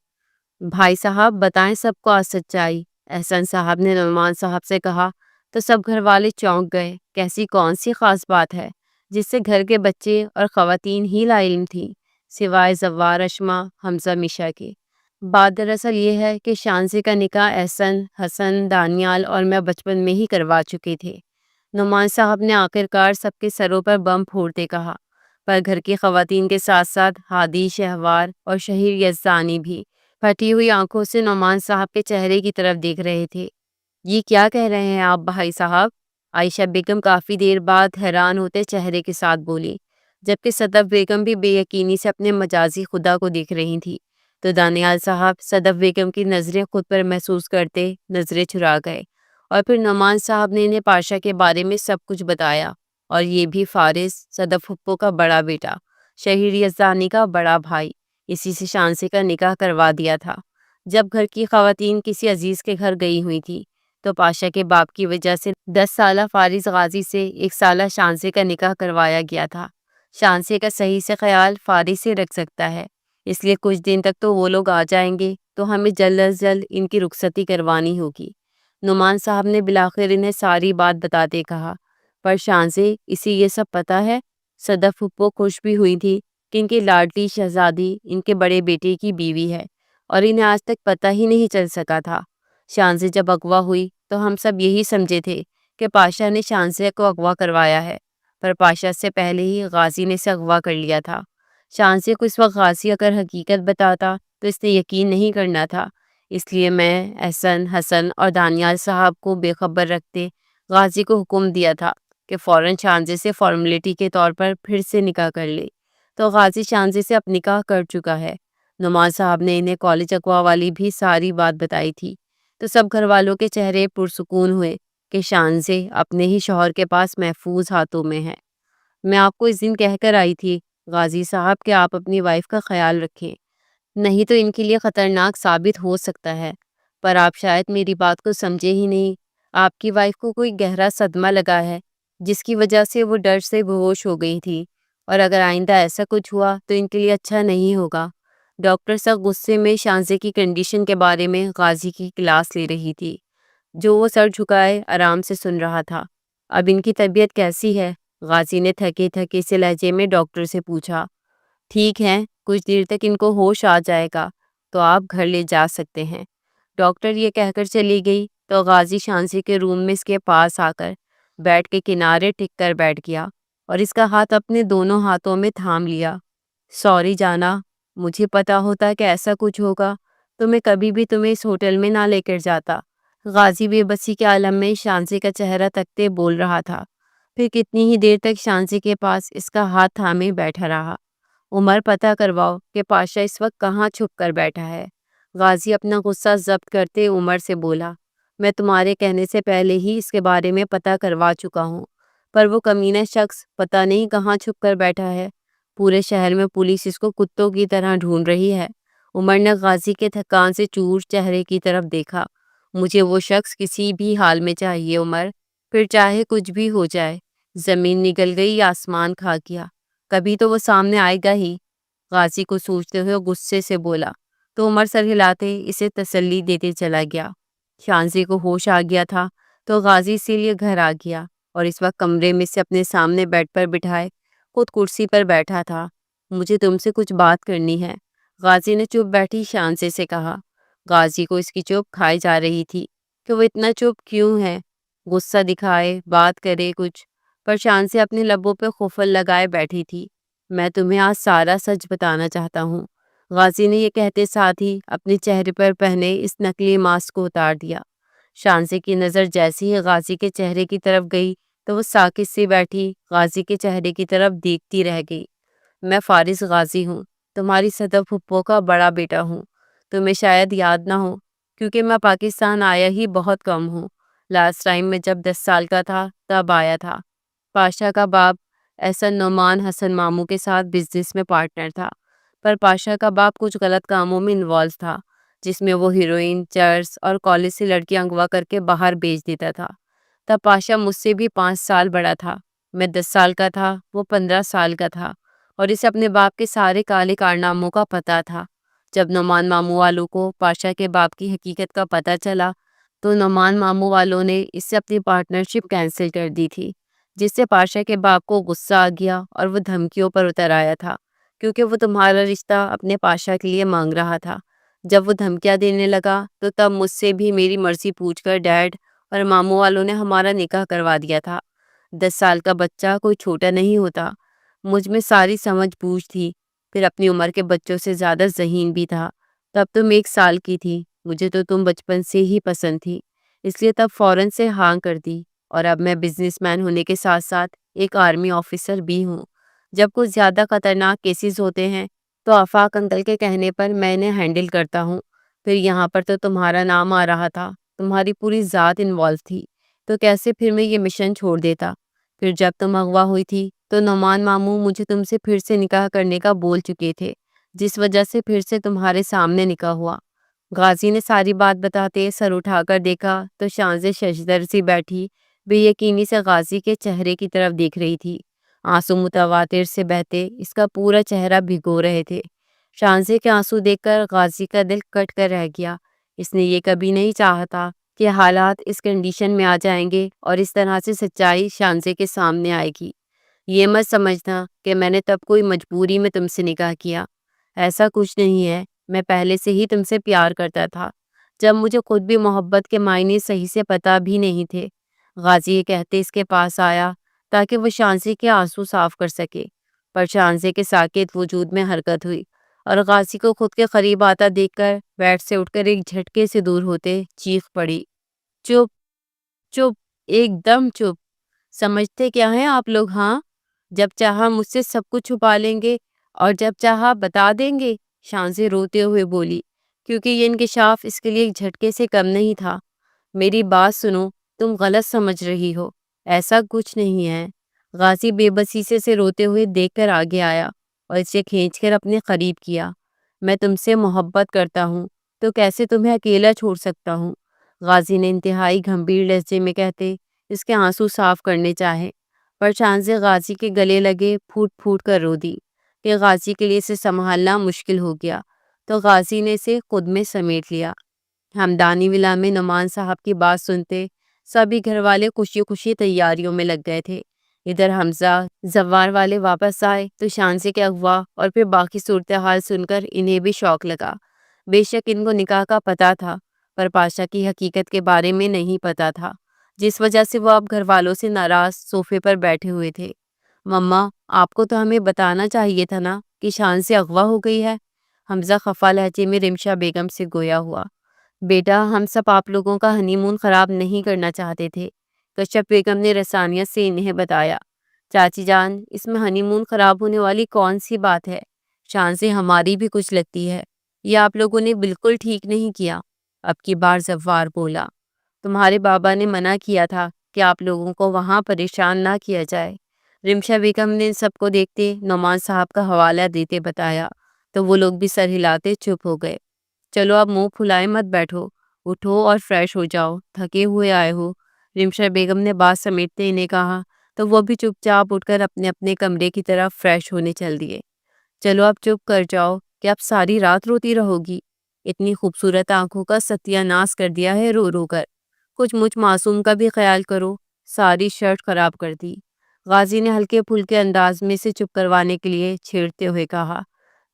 بھائی صاحب بتائیں سب کو آج سچائی، احسن صاحب نے نعمان صاحب سے کہا، تو سب گھر والے چونک گئے۔ کیسی کون سی خاص بات ہے جس سے گھر کے بچے اور خواتین ہی لا علم تھیں، سوائے زوار اشما حمزہ میشا کے؟ بات دراصل یہ ہے کہ شانزے کا نکاح احسن، حسن، دانیال اور میں بچپن میں ہی کروا چکے تھے۔ نعمان صاحب نے آخرکار سب کے سروں پر بم پھوڑتے کہا، پر گھر کی خواتین کے ساتھ ساتھ ہادی، شہوار اور شہیر یزدانی بھی پھٹی ہوئی آنکھوں سے نعمان صاحب کے چہرے کی طرف دیکھ رہے تھے۔ یہ کیا کہہ رہے ہیں آپ بھائی صاحب؟ عائشہ بیگم کافی دیر بعد حیران ہوتے چہرے کے ساتھ بولی، جبکہ صدف بیگم بھی بے یقینی سے اپنے مجازی خدا کو دیکھ رہی تھی۔ تو دانیال صاحب صدف بیگم کی نظریں خود پر محسوس کرتے نظریں چرا گئے، اور پھر نعمان صاحب نے انہیں پاشا کے بارے میں سب کچھ بتایا، اور یہ بھی فارس، صدف پھپھو کا بڑا بیٹا، شہیر یزدانی کا بڑا بھائی، اسی سے شانزے کا نکاح کروا دیا تھا۔ جب گھر کی خواتین کسی عزیز کے گھر گئی ہوئی تھی، تو پاشا کے باپ کی وجہ سے 10 سالہ فارس غازی سے 1 سالہ شانزے کا نکاح کروایا گیا تھا۔ شانزے کا صحیح سے خیال فارس سے رکھ سکتا ہے، اس لیے کچھ دن تک تو وہ لوگ آ جائیں گے، تو ہمیں جلد از جلد ان کی رخصتی کروانی ہوگی۔ نعمان صاحب نے بلاخر انہیں ساری بات بتاتے کہا، پر شانزے اسے یہ سب پتہ ہے؟ صدف پھپھو خوش بھی ہوئی تھی کہ ان کی لاڈلی شہزادی ان کے بڑے بیٹے کی بیوی ہے، اور انہیں آج تک پتہ ہی نہیں چل سکا تھا۔ شانزے جب اغوا ہوئی تو ہم سب یہی سمجھے تھے کہ پاشا نے شانزے کو اغوا کروایا ہے، پر پاشا سے پہلے ہی غازی نے اسے اغوا کر لیا تھا۔ شانزے کو اس وقت غازی اگر حقیقت بتاتا تو اس نے یقین نہیں کرنا تھا، اس لیے میں، احسن، حسن اور دانیال صاحب کو بے خبر رکھتے غازی کو حکم دیا تھا کہ فوراً شانزے سے فارمیلٹی کے طور پر پھر سے نکاح کر لے۔ تو غازی شانزے سے اب نکاح کر چکا ہے۔ نعمان صاحب نے انہیں کالج اغوا والی بھی ساری بات بتائی تھی، تو سب گھر والوں کے چہرے پرسکون ہوئے کہ شانزے اپنے ہی شوہر کے پاس محفوظ ہاتھوں میں ہے۔ میں آپ کو اس دن کہہ کر آئی تھی غازی صاحب کہ آپ اپنی وائف کا خیال رکھیں، نہیں تو ان کے لیے خطرناک ثابت ہو سکتا ہے۔ پر آپ شاید میری بات کو سمجھے ہی نہیں۔ آپ کی وائف کو کوئی گہرا صدمہ لگا ہے، جس کی وجہ سے وہ ڈر سے بے ہوش ہو گئی تھی، اور اگر آئندہ ایسا کچھ ہوا تو ان کے لیے اچھا نہیں ہوگا۔ ڈاکٹر سخت غصے میں شانزے کی کنڈیشن کے بارے میں غازی کی کلاس لے رہی تھی، جو وہ سر جھکائے آرام سے سن رہا تھا۔ اب ان کی طبیعت کیسی ہے؟ غازی نے تھکے تھکے سے لہجے میں ڈاکٹر سے پوچھا۔ ٹھیک ہے، کچھ دیر تک ان کو ہوش آ جائے گا تو آپ گھر لے جا سکتے ہیں۔ ڈاکٹر یہ کہہ کر چلی گئی تو غازی شانزے کے روم میں اس کے پاس آ کر بیڈ کے کنارے ٹک کر بیٹھ گیا اور اس کا ہاتھ اپنے دونوں ہاتھوں میں تھام لیا۔ سوری جانا، مجھے پتا ہوتا کہ ایسا کچھ ہوگا تو میں کبھی بھی تمہیں اس ہوٹل میں نہ لے کر جاتا۔ غازی بے بسی کے عالم میں شانزے کا چہرہ تکتے بول رہا تھا۔ پھر کتنی ہی دیر تک شانزی کے پاس اس کا ہاتھ تھامے بیٹھا رہا۔ عمر پتہ کرواؤ کہ پاشا اس وقت کہاں چھپ کر بیٹھا ہے۔ غازی اپنا غصہ ضبط کرتے عمر سے بولا، میں تمہارے کہنے سے پہلے ہی اس کے بارے میں پتہ کروا چکا ہوں، پر وہ کمینہ شخص پتہ نہیں کہاں چھپ کر بیٹھا ہے۔ پورے شہر میں پولیس اس کو کتوں کی طرح ڈھونڈ رہی ہے۔ عمر نے غازی کے تھکان سے چور چہرے کی طرف دیکھا۔ مجھے وہ شخص کسی بھی حال میں چاہیے عمر، پھر چاہے کچھ بھی ہو جائے، زمین نگل گئی یا آسمان کھا گیا، کبھی تو وہ سامنے آئے گا ہی۔ غازی کو سوچتے ہوئے غصے سے بولا تو عمر سر ہلاتے اسے تسلی دیتے چلا گیا۔ شانزی کو ہوش آ گیا تھا تو غازی اسی لیے گھر آ گیا اور اس وقت کمرے میں سے اپنے سامنے بیڈ پر بٹھائے خود کرسی پر بیٹھا تھا۔ مجھے تم سے کچھ بات کرنی ہے، غازی نے چپ بیٹھی شانزی سے کہا۔ غازی کو اس کی چپ کھائی جا رہی تھی کہ وہ اتنا چپ کیوں ہے، غصہ دکھائے، بات کرے کچھ، پر شانزی اپنے لبوں پہ قفل لگائے بیٹھی تھی۔ میں تمہیں آج سارا سچ بتانا چاہتا ہوں، غازی نے یہ کہتے ساتھ ہی اپنے چہرے پر پہنے اس نکلی ماسک کو اتار دیا۔ شانزی کی نظر جیسے ہی غازی کے چہرے کی طرف گئی تو وہ ساکت سی بیٹھی غازی کے چہرے کی طرف دیکھتی رہ گئی۔ میں فارس غازی ہوں، تمہاری صدف پھپھو کا بڑا بیٹا ہوں۔ تمہیں شاید یاد نہ ہو کیونکہ میں پاکستان آیا ہی بہت کم ہوں۔ لاسٹ ٹائم میں جب 10 سال کا تھا تب آیا تھا۔ پاشا کا باپ احسن نعمان حسن ماموں کے ساتھ بزنس میں پارٹنر تھا، پر پاشا کا باپ کچھ غلط کاموں میں انوالو تھا، جس میں وہ ہیروئن، چرس اور کالج سے لڑکیاں اغوا کر کے باہر بیچ دیتا تھا۔ تب پاشا مجھ سے بھی 5 سال بڑا تھا، میں 10 سال کا تھا، وہ 15 سال کا تھا، اور اسے اپنے باپ کے سارے کالے کارناموں کا پتہ تھا۔ جب نعمان ماموں والوں کو پاشا کے باپ کی حقیقت کا پتہ چلا تو نعمان ماموں والوں نے اس سے اپنی پارٹنرشپ کینسل کر دی تھی، جس سے پاشا کے باپ کو غصہ آ گیا اور وہ دھمکیوں پر اتر آیا تھا، کیونکہ وہ تمہارا رشتہ اپنے پاشا کے لیے مانگ رہا تھا۔ جب وہ دھمکیاں دینے لگا تو تب مجھ سے بھی میری مرضی پوچھ کر ڈیڈ اور ماموں والوں نے ہمارا نکاح کروا دیا تھا۔ 10 سال کا بچہ کوئی چھوٹا نہیں ہوتا، مجھ میں ساری سمجھ بوجھ تھی، پھر اپنی عمر کے بچوں سے زیادہ ذہین بھی تھا۔ تب تم 1 سال کی تھی، مجھے تو تم بچپن سے ہی پسند تھی، اس لیے تب فوراً سے ہاں کر دی، اور اب میں بزنس مین ہونے کے ساتھ ساتھ ایک آرمی آفیسر بھی ہوں۔ جب کچھ زیادہ خطرناک کیسز ہوتے ہیں تو آفاق انکل کے کہنے پر میں انہیں ہینڈل کرتا ہوں۔ پھر یہاں پر تو تمہارا نام آ رہا تھا، تمہاری پوری ذات انوالو تھی، تو کیسے پھر میں یہ مشن چھوڑ دیتا۔ پھر جب تم اغوا ہوئی تھی تو نعمان ماموں مجھے تم سے پھر سے نکاح کرنے کا بول چکے تھے، جس وجہ سے پھر سے تمہارے سامنے نکاح ہوا۔ غازی نے ساری بات بتاتے سر اٹھا کر دیکھا تو شانزی ششدر سی بیٹھی بے یقینی سے غازی کے چہرے کی طرف دیکھ رہی تھی۔ آنسو متواتر سے بہتے اس کا پورا چہرہ بھگو رہے تھے۔ شانزی کے آنسو دیکھ کر غازی کا دل کٹ کر رہ گیا۔ اس نے یہ کبھی نہیں چاہا تھا کہ حالات اس کنڈیشن میں آ جائیں گے اور اس طرح سے سچائی شانزی کے سامنے آئے گی۔ یہ مت سمجھنا کہ میں نے تب کوئی مجبوری میں تم سے نکاح کیا، ایسا کچھ نہیں ہے، میں پہلے سے ہی تم سے پیار کرتا تھا، جب مجھے خود بھی محبت کے معنی صحیح سے پتہ بھی نہیں تھے۔ غازی یہ کہتے اس کے پاس آیا تاکہ وہ شانزی کے آنسو صاف کر سکے، پر شانزی کے ساکت وجود میں حرکت ہوئی اور غازی کو خود کے قریب آتا دیکھ کر بیڈ سے اٹھ کر ایک جھٹکے سے دور ہوتے چیخ پڑی، چپ چپ، ایک دم چپ، سمجھتے کیا ہیں آپ لوگ؟ ہاں، جب چاہا مجھ سے سب کچھ چھپا لیں گے اور جب چاہا بتا دیں گے، شانزی روتے ہوئے بولی، کیونکہ یہ انکشاف اس کے لیے ایک جھٹکے سے کم نہیں تھا۔ میری بات سنو، تم غلط سمجھ رہی ہو، ایسا کچھ نہیں ہے۔ غازی بے بسی سے روتے ہوئے دیکھ کر آگے آیا اور اسے کھینچ کر اپنے قریب کیا۔ میں تم سے محبت کرتا ہوں تو کیسے تمہیں اکیلا چھوڑ سکتا ہوں؟ غازی نے انتہائی گھمبیر لہجے میں کہتے اس کے آنسو صاف کرنے چاہے، پر شانزی غازی کے گلے لگے پھوٹ پھوٹ کر رو دی کہ غازی کے لیے اسے سنبھالنا مشکل ہو گیا، تو غازی نے اسے خود میں سمیٹ لیا۔ ہمدانی ولا میں نعمان صاحب کی بات سنتے سبھی گھر والے خوشی خوشی تیاریوں میں لگ گئے تھے۔ ادھر حمزہ زوار والے واپس آئے تو شانزی کے اغوا اور پھر باقی صورتحال سن کر انہیں بھی شوق لگا۔ بے شک ان کو نکاح کا پتہ تھا، پر پاشا کی حقیقت کے بارے میں نہیں پتہ تھا، جس وجہ سے وہ اب گھر والوں سے ناراض صوفے پر بیٹھے ہوئے تھے۔ مما، آپ کو تو ہمیں بتانا چاہیے تھا نا کہ شانزی اغوا ہو گئی ہے، حمزہ خفا لہجے میں رمشا بیگم سے گویا ہوا۔ بیٹا، ہم سب آپ لوگوں کا ہنی مون خراب نہیں کرنا چاہتے تھے، کشف بیگم نے رسانیت سے انہیں بتایا۔ چاچی جان، اس میں ہنی مون خراب ہونے والی کون سی بات ہے؟ شان سے ہماری بھی کچھ لگتی ہے۔ یہ آپ لوگوں نے بالکل ٹھیک نہیں کیا، اب کی بار زوار بولا۔ تمہارے بابا نے منع کیا تھا کہ آپ لوگوں کو وہاں پریشان نہ کیا جائے۔ رمشا بیگم نے سب کو دیکھتے نعمان صاحب کا حوالہ دیتے بتایا تو وہ لوگ بھی سر ہلاتے چپ ہو گئے۔ چلو اب منہ پھلائے مت بیٹھو، اٹھو اور فریش ہو جاؤ، تھکے ہوئے آئے ہو۔ رمشا بیگم نے بات سمیٹتے انہیں کہا تو وہ بھی چپ چاپ اٹھ کر اپنے اپنے کمرے کی طرف فریش ہونے چل دیے۔ چلو اب چپ کر جاؤ کہ اب ساری رات روتی رہو گی۔ اتنی خوبصورت آنکھوں کا ستیہ ناش کر دیا ہے رو رو کر، کچھ مجھ معصوم کا بھی خیال کرو، ساری شرٹ خراب کر دی۔ غازی نے ہلکے پھلکے انداز میں سے چپ کروانے کے لیے چھیڑتے ہوئے کہا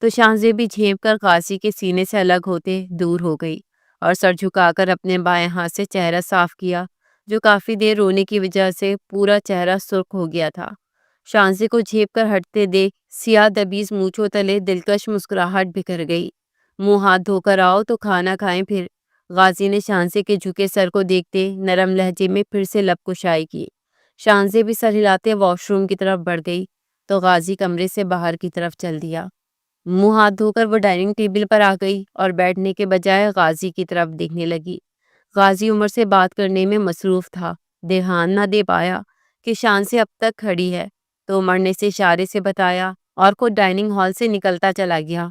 تو شانزے بھی جھینپ کر غازی کے سینے سے الگ ہوتے دور ہو گئی اور سر جھکا کر اپنے بائیں ہاتھ سے چہرہ صاف کیا جو کافی دیر رونے کی وجہ سے پورا چہرہ سرخ ہو گیا تھا۔ شانزے کو جھینپ کر ہٹتے دیکھ سیاہ دبیز مونچھوں تلے دلکش مسکراہٹ بکھر گئی۔ منہ ہاتھ دھو کر آؤ تو کھانا کھائیں پھر۔ غازی نے شانزے کے جھکے سر کو دیکھتے نرم لہجے میں پھر سے لب کشائی کی۔ شانزے بھی سر ہلاتے واش روم کی طرف بڑھ گئی تو غازی کمرے سے باہر کی طرف چل دیا۔ منہ ہاتھ دھو کر وہ ڈائننگ ٹیبل پر آ گئی اور بیٹھنے کے بجائے غازی کی طرف دیکھنے لگی۔ غازی عمر سے بات کرنے میں مصروف تھا، دھیان نہ دے پایا کہ شانزے اب تک کھڑی ہے تو عمر نے اسے اشارے سے بتایا اور خود ڈائننگ ہال سے نکلتا چلا گیا۔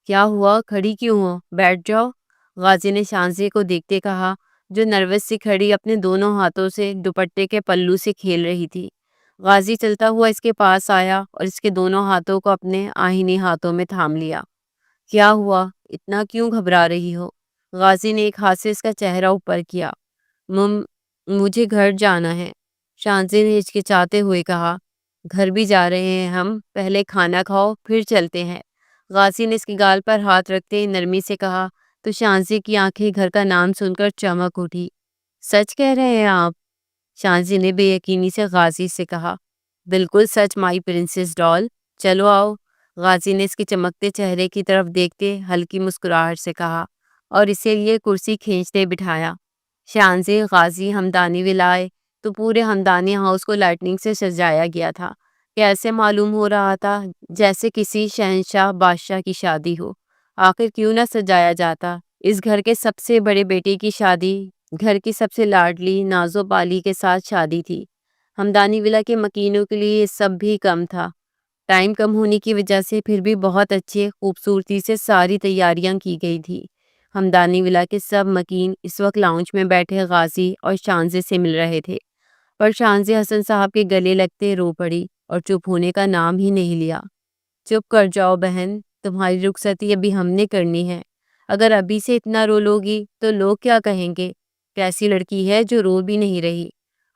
کیا ہوا، کھڑی کیوں ہو؟ بیٹھ جاؤ، غازی نے شانزے کو دیکھتے کہا جو نروس سی کھڑی اپنے دونوں ہاتھوں سے دوپٹے کے پلو سے کھیل رہی تھی۔ غازی چلتا ہوا اس کے پاس آیا اور اس کے دونوں ہاتھوں کو اپنے آہنی ہاتھوں میں تھام لیا۔ کیا ہوا، اتنا کیوں گھبرا رہی ہو؟ غازی نے ایک ہاتھ سے اس کا چہرہ اوپر کیا۔ مجھے گھر جانا ہے، شانزے نے ہچکچاتے ہوئے کہا۔ گھر بھی جا رہے ہیں ہم، پہلے کھانا کھاؤ پھر چلتے ہیں۔ غازی نے اس کی گال پر ہاتھ رکھتے نرمی سے کہا تو شانزے کی آنکھیں گھر کا نام سن کر چمک اٹھی۔ سچ کہہ رہے ہیں آپ؟ شانزے نے بے یقینی سے غازی سے کہا۔ بالکل سچ مائی پرنسس ڈال، چلو آؤ، غازی نے اس کے چمکتے چہرے کی طرف دیکھتے ہلکی مسکراہٹ سے کہا اور اسے لیے کرسی کھینچتے بٹھایا۔ شانزے غازی ہمدانی ولائے تو پورے ہمدانی ہاؤس کو لائٹنگ سے سجایا گیا تھا کہ ایسے معلوم ہو رہا تھا جیسے کسی شہنشاہ بادشاہ کی شادی ہو۔ آخر کیوں نہ سجایا جاتا، اس گھر کے سب سے بڑے بیٹے کی شادی گھر کی سب سے لاڈلی نازو بالی کے ساتھ شادی تھی۔ ہمدانی ولا کے مکینوں کے لیے یہ سب بھی کم تھا۔ ٹائم کم ہونے کی وجہ سے پھر بھی بہت اچھے خوبصورتی سے ساری تیاریاں کی گئی تھی۔ ہمدانی ولا کے سب مکین اس وقت لاؤنج میں بیٹھے غازی اور شانزے سے مل رہے تھے، پر شانزے حسن صاحب کے گلے لگتے رو پڑی اور چپ ہونے کا نام ہی نہیں لیا۔ چپ کر جاؤ بہن، تمہاری رخصتی ابھی ہم نے کرنی ہے، اگر ابھی سے اتنا رو لوگی تو لوگ کیا کہیں گے؟ کیسی لڑکی ہے جو رو بھی نہیں رہی؟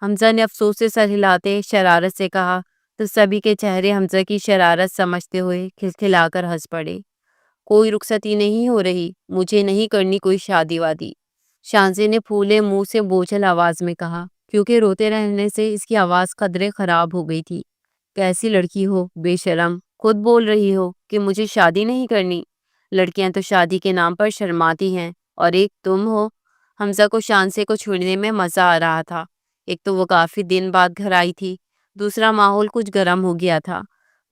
حمزہ نے افسوس سے سر ہلاتے شرارت سے کہا تو سبھی کے چہرے حمزہ کی شرارت سمجھتے ہوئے کھلکھلا کر ہنس پڑے۔ کوئی رخصتی نہیں ہو رہی، مجھے نہیں کرنی کوئی شادی وادی، شانزے نے پھولے منہ سے بوجھل آواز میں کہا، کیونکہ روتے رہنے سے اس کی آواز قدرے خراب ہو گئی تھی۔ کیسی لڑکی ہو بے شرم، خود بول رہی ہو کہ مجھے شادی نہیں کرنی۔ لڑکیاں تو شادی کے نام پر شرماتی ہیں، اور ایک تم ہو۔ حمزہ کو شانزے کو چھوڑنے میں مزہ آ رہا تھا، ایک تو وہ کافی دن بعد گھر آئی تھی، دوسرا ماحول کچھ گرم ہو گیا تھا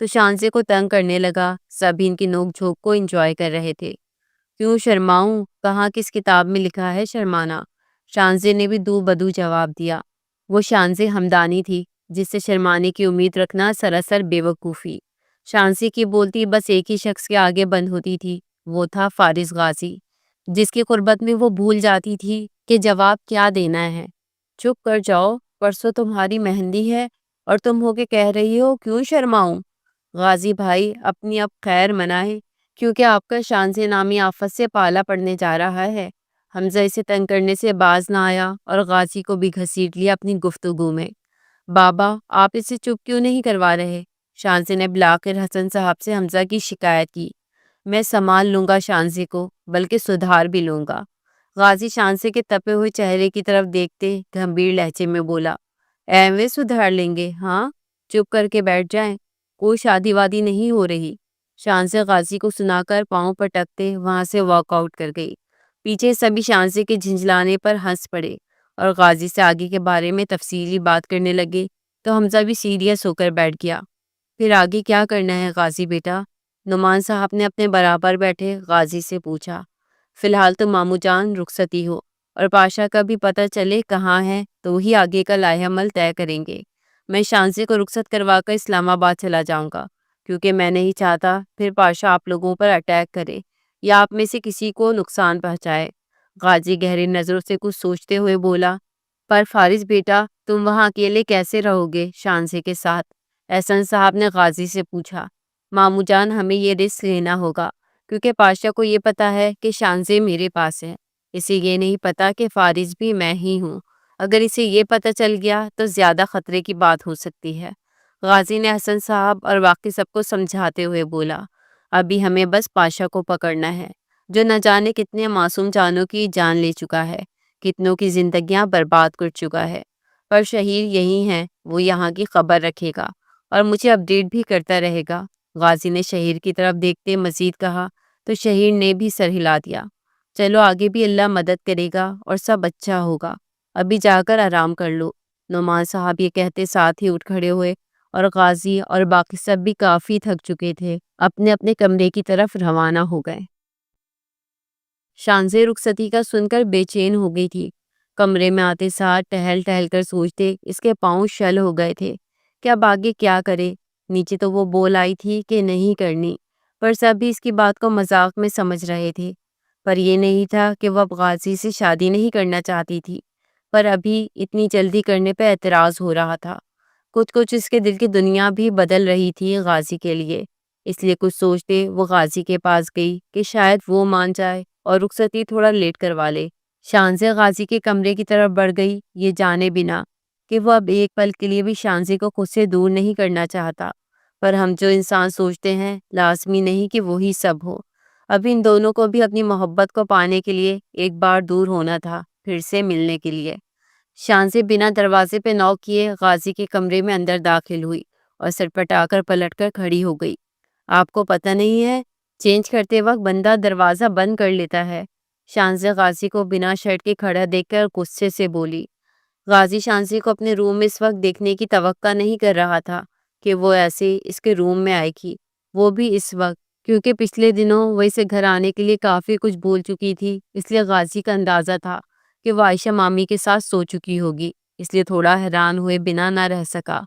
تو شانزے کو تنگ کرنے لگا۔ سبھی ان کی نوک جھوک کو انجوائے کر رہے تھے۔ کیوں شرماؤں، کہاں کس کتاب میں لکھا ہے شرمانا؟ شانزے نے بھی دو بدو جواب دیا۔ وہ شانزے ہمدانی تھی جس سے شرمانے کی امید رکھنا سراسر بے وقوفی۔ شانزے کی بولتی بس ایک ہی شخص کے آگے بند ہوتی تھی، وہ تھا فارس غازی، جس کی قربت میں وہ بھول جاتی تھی کہ جواب کیا دینا ہے۔ چپ کر جاؤ، پرسوں تمہاری مہندی ہے اور تم ہو کے کہہ رہی ہو کیوں شرماؤں؟ غازی بھائی اپنی اب خیر منائے، کیونکہ آپ کا شانزے نامی آفت سے پالا پڑنے جا رہا ہے۔ حمزہ اسے تنگ کرنے سے باز نہ آیا اور غازی کو بھی گھسیٹ لیا اپنی گفتگو میں۔ بابا آپ اسے چپ کیوں نہیں کروا رہے؟ شانزے نے بلاخر حسن صاحب سے حمزہ کی شکایت کی۔ میں سنبھال لوں گا شانزے کو، بلکہ سدھار بھی لوں گا۔ غازی شانزے کے تپے ہوئے چہرے کی طرف دیکھتے گھمبیر لہجے میں بولا، ایویں سدھار لیں گے ہاں؟ چپ کر کے بیٹھ جائیں، کوئی شادی وادی نہیں ہو رہی۔ شانزے غازی کو سنا کر پاؤں پٹکتے وہاں سے واک آؤٹ کر گئی۔ پیچھے سبھی شانزے کے جھنجھلانے پر ہنس پڑے اور غازی سے آگے کے بارے میں تفصیلی بات کرنے لگے تو حمزہ بھی سیریس ہو کر بیٹھ گیا۔ پھر آگے کیا کرنا ہے غازی بیٹا؟ نعمان صاحب نے اپنے برابر بیٹھے غازی سے پوچھا۔ فی الحال تو ماموں جان رخصتی ہو اور پاشا کا بھی پتہ چلے کہاں ہے تو وہی آگے کا لائحہ عمل طے کریں گے۔ میں شانزے کو رخصت کروا کر اسلام آباد چلا جاؤں گا، کیونکہ میں نہیں چاہتا پھر پاشا آپ لوگوں پر اٹیک کرے یا آپ میں سے کسی کو نقصان پہنچائے۔ غازی گہری نظروں سے کچھ سوچتے ہوئے بولا، پر فارس بیٹا تم وہاں اکیلے کیسے رہو گے شانزے کے ساتھ؟ احسن صاحب نے غازی سے پوچھا۔ ماموں جان ہمیں یہ رسک لینا ہوگا، کیونکہ پاشا کو یہ پتا ہے کہ شانزے میرے پاس ہے، اسے یہ نہیں پتا کہ فارس بھی میں ہی ہوں۔ اگر اسے یہ پتا چل گیا تو زیادہ خطرے کی بات ہو سکتی ہے۔ غازی نے حسن صاحب اور باقی سب کو سمجھاتے ہوئے بولا، ابھی ہمیں بس پاشا کو پکڑنا ہے، جو نہ جانے کتنے معصوم جانوں کی جان لے چکا ہے، کتنوں کی زندگیاں برباد کر چکا ہے۔ پر شہیر یہی ہے، وہ یہاں کی خبر رکھے گا اور مجھے اپڈیٹ بھی کرتا رہے گا۔ غازی نے شہیر کی طرف دیکھتے مزید کہا تو شہیر نے بھی سر ہلا دیا۔ چلو آگے بھی اللہ مدد کرے گا اور سب اچھا ہوگا، ابھی جا کر آرام کر لو۔ نعمان صاحب یہ کہتے ساتھ ہی اٹھ کھڑے ہوئے اور غازی اور باقی سب بھی کافی تھک چکے تھے، اپنے اپنے کمرے کی طرف روانہ ہو گئے۔ شانزے رخصتی کا سن کر بے چین ہو گئی تھی۔ کمرے میں آتے ساتھ ٹہل ٹہل کر سوچتے اس کے پاؤں شل ہو گئے تھے کہ اب آگے کیا کرے۔ نیچے تو وہ بول آئی تھی کہ نہیں کرنی، پر سب بھی اس کی بات کو مذاق میں سمجھ رہے تھے۔ پر یہ نہیں تھا کہ وہ اب غازی سے شادی نہیں کرنا چاہتی تھی، پر ابھی اتنی جلدی کرنے پہ اعتراض ہو رہا تھا۔ کچھ کچھ اس کے دل کی دنیا بھی بدل رہی تھی غازی کے لیے، اس لیے کچھ سوچتے وہ غازی کے پاس گئی کہ شاید وہ مان جائے اور رخصتی تھوڑا لیٹ کروا لے۔ شانزے غازی کے کمرے کی طرف بڑھ گئی، یہ جانے بنا کہ وہ اب ایک پل کے لیے بھی شانزے کو خود سے دور نہیں کرنا چاہتا۔ پر ہم جو انسان سوچتے ہیں لازمی نہیں کہ وہی سب ہو۔ اب ان دونوں کو بھی اپنی محبت کو پانے کے لیے ایک بار دور ہونا تھا، پھر سے ملنے کے لیے۔ شانزے بنا دروازے پہ نوک کیے غازی کے کمرے میں اندر داخل ہوئی اور سٹپٹا کر پلٹ کر کھڑی ہو گئی۔ آپ کو پتہ نہیں ہے، چینج کرتے وقت بندہ دروازہ بند کر لیتا ہے۔ شانزے غازی کو بنا شرٹ کے کھڑا دیکھ کر غصے سے بولی۔ غازی شانزے کو اپنے روم میں اس وقت دیکھنے کی توقع نہیں کر رہا تھا کہ وہ ایسے اس کے روم میں آئے گی، وہ بھی اس وقت، کیونکہ پچھلے دنوں وہ اسے گھر آنے کے لیے کافی کچھ بول چکی تھی۔ اس لیے غازی کا اندازہ تھا کہ وہ عائشہ مامی کے ساتھ سو چکی ہوگی، اس لیے تھوڑا حیران ہوئے بنا نہ رہ سکا۔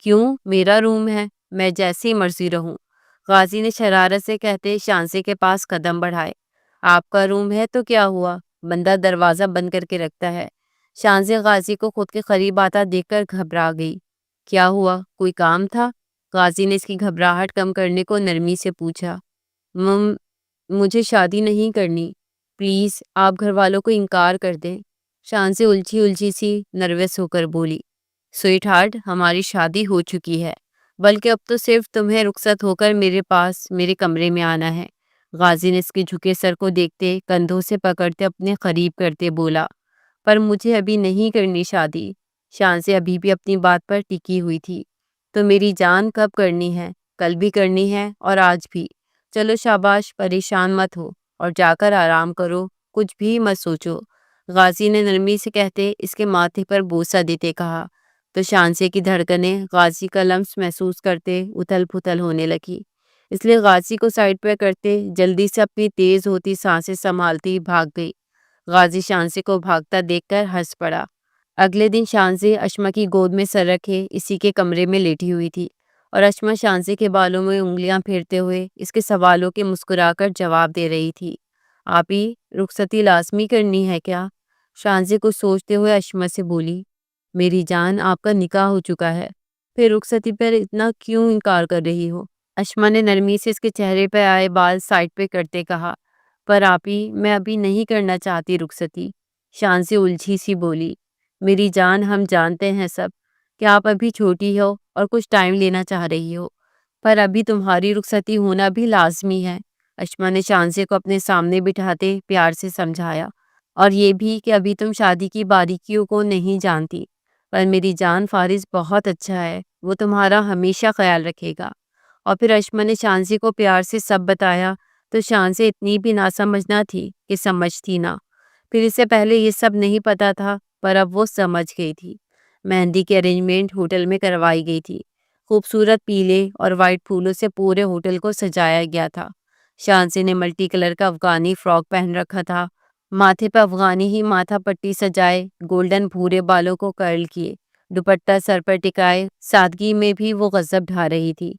کیوں؟ میرا روم ہے، میں جیسی مرضی رہوں، غازی نے شرارت سے کہتے شانزے کے پاس قدم بڑھائے۔ آپ کا روم ہے تو کیا ہوا، بندہ دروازہ بند کر کے رکھتا ہے۔ شانزے غازی کو خود کے قریب آتا دیکھ کر گھبرا گئی۔ کیا ہوا، کوئی کام تھا؟ غازی نے اس کی گھبراہٹ کم کرنے کو نرمی سے پوچھا۔ مجھے شادی نہیں کرنی، پلیز آپ گھر والوں کو انکار کر دیں، شانزے الجھی الجھی سی نروس ہو کر بولی۔ سویٹ ہارٹ، ہماری شادی ہو چکی ہے، بلکہ اب تو صرف تمہیں رخصت ہو کر میرے پاس میرے کمرے میں آنا ہے۔ غازی نے اس کے جھکے سر کو دیکھتے کندھوں سے پکڑتے اپنے قریب کرتے بولا، پر مجھے ابھی نہیں کرنی شادی۔ شانزے ابھی بھی اپنی بات پر ٹکی ہوئی تھی۔ تو میری جان کب کرنی ہے؟ کل بھی کرنی ہے اور آج بھی۔ چلو شاباش، پریشان مت ہو اور جا کر آرام کرو، کچھ بھی مت سوچو، غازی نے نرمی سے کہتے اس کے ماتھے پر بوسہ دیتے کہا۔ تو شانزے کی دھڑکنیں غازی کا لمس محسوس کرتے اتھل پھتل ہونے لگی، اس لیے غازی کو سائڈ پہ کرتے جلدی سے اپنی تیز ہوتی سانسیں سنبھالتی بھاگ گئی۔ غازی شانزے کو بھاگتا دیکھ کر ہنس پڑا۔ اگلے دن شانزے اشما کی گود میں سر رکھے اسی کے کمرے میں لیٹی ہوئی تھی اور اشما شانزے کے بالوں میں انگلیاں پھیرتے ہوئے اس کے سوالوں کے مسکرا کر جواب دے رہی تھی۔ آپی، رخصتی لازمی کرنی ہے کیا؟ شانزے کو سوچتے ہوئے اشما سے بولی۔ میری جان، آپ کا نکاح ہو چکا ہے، پھر رخصتی پر اتنا کیوں انکار کر رہی ہو؟ اشما نے نرمی سے اس کے چہرے پہ آئے بال سائڈ پہ کرتے کہا۔ پر آپی، میں ابھی نہیں کرنا چاہتی رخصتی، شانزے الجھی سی بولی۔ میری جان، ہم جانتے ہیں سب کہ آپ ابھی چھوٹی ہو اور کچھ ٹائم لینا چاہ رہی ہو، پر ابھی تمہاری رخصتی ہونا بھی لازمی ہے۔ اشما نے شانزے کو اپنے سامنے بٹھاتے پیار سے سمجھایا، اور یہ بھی کہ ابھی تم شادی کی باریکیوں کو نہیں جانتی، پر میری جان، فارس بہت اچھا ہے، وہ تمہارا ہمیشہ خیال رکھے گا۔ اور پھر اشما نے شانزے کو پیار سے سب بتایا تو شانزے اتنی بھی نہ سمجھنا تھی کہ سمجھتی نہ۔ پھر اس سے پہلے یہ سب نہیں پتا تھا پر اب وہ سمجھ گئی تھی۔ مہندی کی ارینجمنٹ ہوٹل میں کروائی گئی تھی۔ خوبصورت پیلے اور وائٹ پھولوں سے پورے ہوٹل کو سجایا گیا تھا۔ شانزی نے ملٹی کلر کا افغانی فراک پہن رکھا تھا، ماتھے پہ افغانی ہی ماتھا پٹی سجائے، گولڈن بھورے بالوں کو کرل کیے، دوپٹہ سر پر ٹکائے، سادگی میں بھی وہ غضب ڈھا رہی تھی۔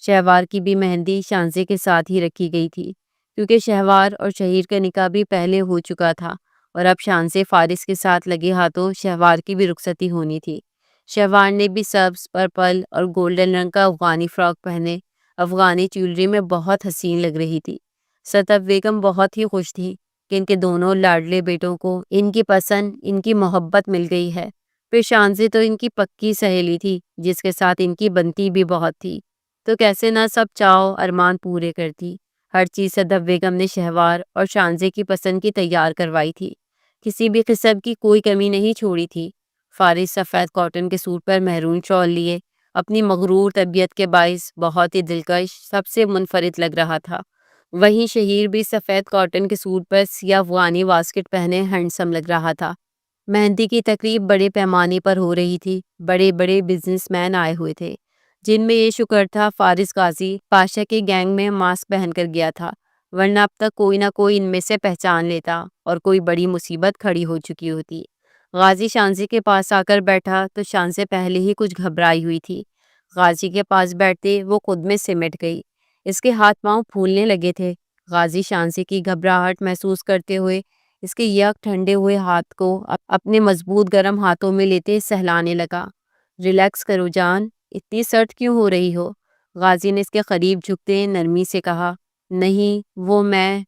شہوار کی بھی مہندی شانزی کے ساتھ ہی رکھی گئی تھی، کیونکہ شہوار اور شہیر کا نکاح بھی پہلے ہو چکا تھا اور اب شانزی فارس کے ساتھ لگے ہاتھوں شہوار کی بھی رخصتی ہونی تھی۔ شہوار نے بھی سبز، پرپل اور گولڈن رنگ کا افغانی فراک پہنے افغانی جیولری میں بہت حسین لگ رہی تھی۔ ستف بیگم بہت ہی خوش تھی کہ ان کے دونوں لاڈلے بیٹوں کو ان کی پسند، ان کی محبت مل گئی ہے۔ پھر شانزی تو ان کی پکی سہیلی تھی جس کے ساتھ ان کی بنتی بھی بہت تھی، تو کیسے نہ سب چاؤ ارمان پورے کرتی۔ ہر چیز صدف بیگم نے شہوار اور شانزی کی پسند کی تیار کروائی تھی، کسی بھی قسم کی کوئی کمی نہیں چھوڑی تھی۔ فارس سفید کاٹن کے سوٹ پر مہرون شال لیے اپنی مغرور طبیعت کے باعث بہت ہی دلکش، سب سے منفرد لگ رہا تھا۔ وہیں شہیر بھی سفید کاٹن کے سوٹ پر سیاہ افغانی واسکٹ پہنے ہینڈسم لگ رہا تھا۔ مہندی کی تقریب بڑے پیمانے پر ہو رہی تھی، بڑے بڑے بزنس مین آئے ہوئے تھے، جن میں یہ شکر تھا فارس غازی پاشا کے گینگ میں ماسک پہن کر گیا تھا، ورنہ اب تک کوئی نہ کوئی ان میں سے پہچان لیتا اور کوئی بڑی مصیبت کھڑی ہو چکی ہوتی۔ غازی شانزی کے پاس آ کر بیٹھا تو شانزی پہلے ہی کچھ گھبرائی ہوئی تھی۔ غازی کے پاس بیٹھتے وہ خود میں سمٹ گئی، اس کے ہاتھ پاؤں پھولنے لگے تھے۔ غازی شانزی کی گھبراہٹ محسوس کرتے ہوئے اس کے یک ٹھنڈے ہوئے ہاتھ کو اپنے مضبوط گرم ہاتھوں میں لیتے سہلانے لگا۔ ریلیکس کرو جان، اتنی سرد کیوں ہو رہی ہو؟ غازی نے اس کے قریب جھکتے نرمی سے کہا۔ نہیں وہ میں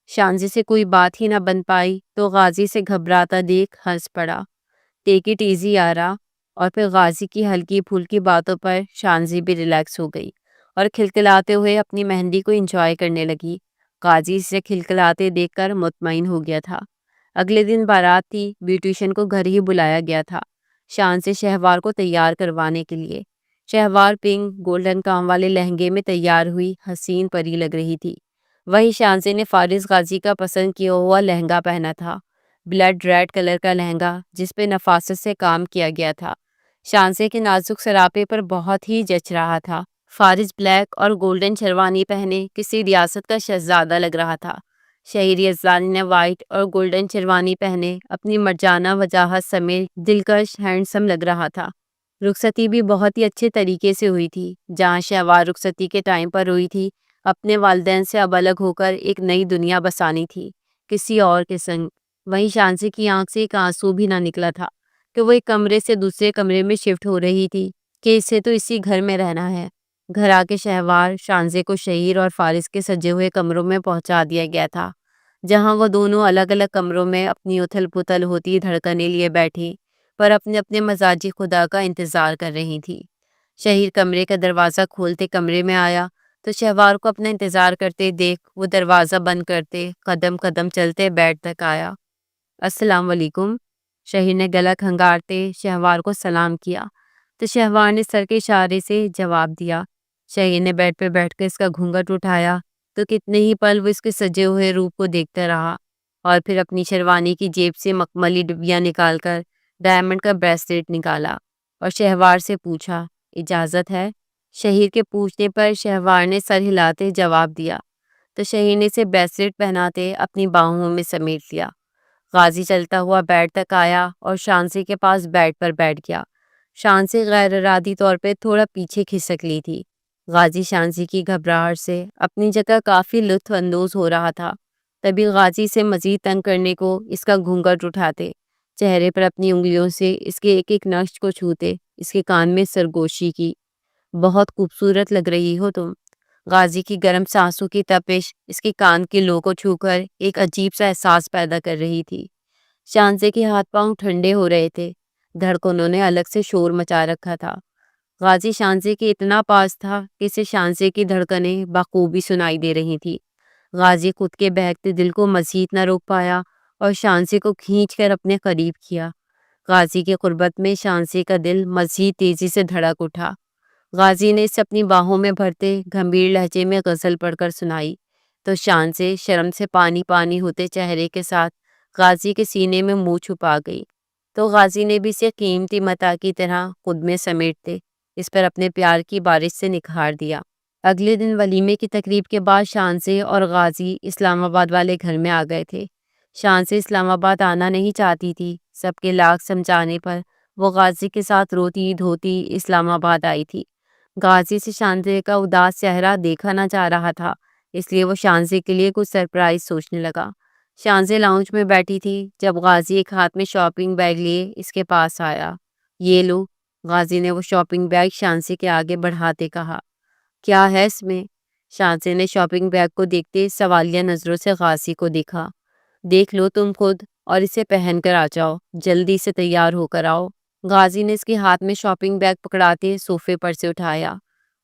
شانزی سے کوئی بات ہی نہ بن پائی تو غازی سے گھبراتا دیکھ ہنس پڑا۔ ٹیک اٹ ایزی یارا۔ اور پھر غازی کی ہلکی پھلکی باتوں پر شانزی بھی ریلیکس ہو گئی اور کھلکھلاتے ہوئے اپنی مہندی کو انجوائے کرنے لگی۔ غازی اسے کھلکھلاتے دیکھ کر مطمئن ہو گیا تھا۔ اگلے دن بارات تھی، بیوٹیشین کو گھر ہی بلایا گیا تھا شانزی شہوار کو تیار کروانے کے لیے۔ شہوار پنک گولڈن کام والے لہنگے میں تیار ہوئی حسین پری لگ رہی تھی۔ وہی شانزی نے فارس غازی کا پسند کیا ہوا لہنگا پہنا تھا، بلڈ ریڈ کلر کا لہنگا جس پہ نفاست سے کام کیا گیا تھا، شانزی کے نازک سراپے پر بہت ہی جچ رہا تھا۔ فارس بلیک اور گولڈن شیروانی پہنے کسی ریاست کا شہزادہ لگ رہا تھا۔ شہری ازلانی نے وائٹ اور گولڈن شیروانی پہنے اپنی مرجانہ وجاہت سمیت دلکش ہینڈسم لگ رہا تھا۔ رخصتی بھی بہت ہی اچھے طریقے سے ہوئی تھی۔ جہاں شہوار رخصتی کے ٹائم پر ہوئی تھی، اپنے والدین سے اب الگ ہو کر ایک نئی دنیا بسانی تھی کسی اور کے سنگ، وہیں شانزی کی آنکھ سے ایک آنسو بھی نہ نکلا تھا کہ وہ ایک کمرے سے دوسرے کمرے میں شفٹ ہو رہی تھی کہ اسے تو اسی گھر میں رہنا ہے۔ گھر آ کے شہوار شانزی کو شہیر اور فارس کے سجے ہوئے کمروں میں پہنچا دیا گیا تھا، جہاں وہ دونوں الگ الگ کمروں میں اپنی اتھل پتھل ہوتی دھڑکنے لیے بیٹھی پر اپنے اپنے مزاجی خدا کا انتظار کر رہی تھی۔ شہیر کمرے کا دروازہ کھولتے کمرے میں آیا تو شہوار کو اپنا انتظار کرتے دیکھ وہ دروازہ بند کرتے قدم قدم چلتے بیڈ تک آیا۔ السلام علیکم۔ شہیر نے گلا کھنگارتے شہوار کو سلام کیا تو شہوار نے سر کے اشارے سے جواب دیا۔ شہیر نے بیڈ پہ بیٹھ کر اس کا گھونگھٹ اٹھایا تو کتنے ہی پل وہ اس کے سجے ہوئے روپ کو دیکھتا رہا اور پھر اپنی شیروانی کی جیب سے مخملی ڈبیاں نکال کر ڈائمنڈ کا بریسلیٹ نکالا اور شہوار سے پوچھا، اجازت ہے؟ شہیر کے پوچھنے پر شہوار نے سر ہلاتے جواب دیا تو شہیر نے اسے بریسلیٹ پہناتے اپنی باہوں میں سمیٹ لیا۔ غازی چلتا ہوا بیڈ تک آیا اور شانزی کے پاس بیڈ پر بیٹھ گیا۔ شانزی غیر ارادی طور پہ تھوڑا پیچھے کھسک لی تھی۔ غازی شانزی کی گھبراہٹ سے اپنی جگہ کافی لطف اندوز ہو رہا تھا، تبھی غازی سے مزید تنگ کرنے کو اس کا گھونگھٹ اٹھاتے، چہرے پر اپنی انگلیوں سے اس کے ایک ایک نقش کو چھوتے اس کے کان میں سرگوشی کی۔ بہت خوبصورت لگ رہی ہو تم۔ غازی کی گرم سانسوں کی تپش اس کے کان کی لو کو چھو کر ایک عجیب سا احساس پیدا کر رہی تھی۔ شانزی کے ہاتھ پاؤں ٹھنڈے ہو رہے تھے، دھڑکنوں نے الگ سے شور مچا رکھا تھا۔ غازی شانزی کے اتنا پاس تھا کہ اسے شانزی کی دھڑکنیں بخوبی سنائی دے رہی تھی۔ غازی خود کے بہکتے دل کو مزید نہ روک پایا اور شانزی کو کھینچ کر اپنے قریب کیا۔ غازی کی قربت میں شانزی کا دل مزید تیزی سے دھڑک اٹھا۔ غازی نے اسے اپنی باہوں میں بھرتے گھمبیر لہجے میں غزل پڑھ کر سنائی تو شانزی شرم سے پانی پانی ہوتے چہرے کے ساتھ غازی کے سینے میں منہ چھپا گئی۔ تو غازی نے بھی اسے قیمتی متاع کی طرح خود میں سمیٹتے اس پر اپنے پیار کی بارش سے نکھار دیا۔ اگلے دن ولیمے کی تقریب کے بعد شانزے اور غازی اسلام آباد والے گھر میں آ گئے تھے۔ شانزے اسلام آباد آنا نہیں چاہتی تھی، سب کے لاکھ سمجھانے پر وہ غازی کے ساتھ روتی دھوتی اسلام آباد آئی تھی۔ غازی سے شانزے کا اداس چہرہ دیکھا نہ جا رہا تھا، اس لیے وہ شانزے کے لیے کچھ سرپرائز سوچنے لگا۔ شانزے لاؤنج میں بیٹھی تھی جب غازی ایک ہاتھ میں شاپنگ بیگ لیے اس کے پاس آیا۔ یہ لو، غازی نے وہ شاپنگ بیگ شانزے کے آگے بڑھاتے کہا۔ کیا ہے اس میں؟ شانزے نے شاپنگ بیگ کو دیکھتے سوالیہ نظروں سے غازی کو دیکھا۔ دیکھ لو تم خود اور اسے پہن کر آ جاؤ، جلدی سے تیار ہو کر آؤ۔ غازی نے اس کے ہاتھ میں شاپنگ بیگ پکڑاتے صوفے پر سے اٹھایا۔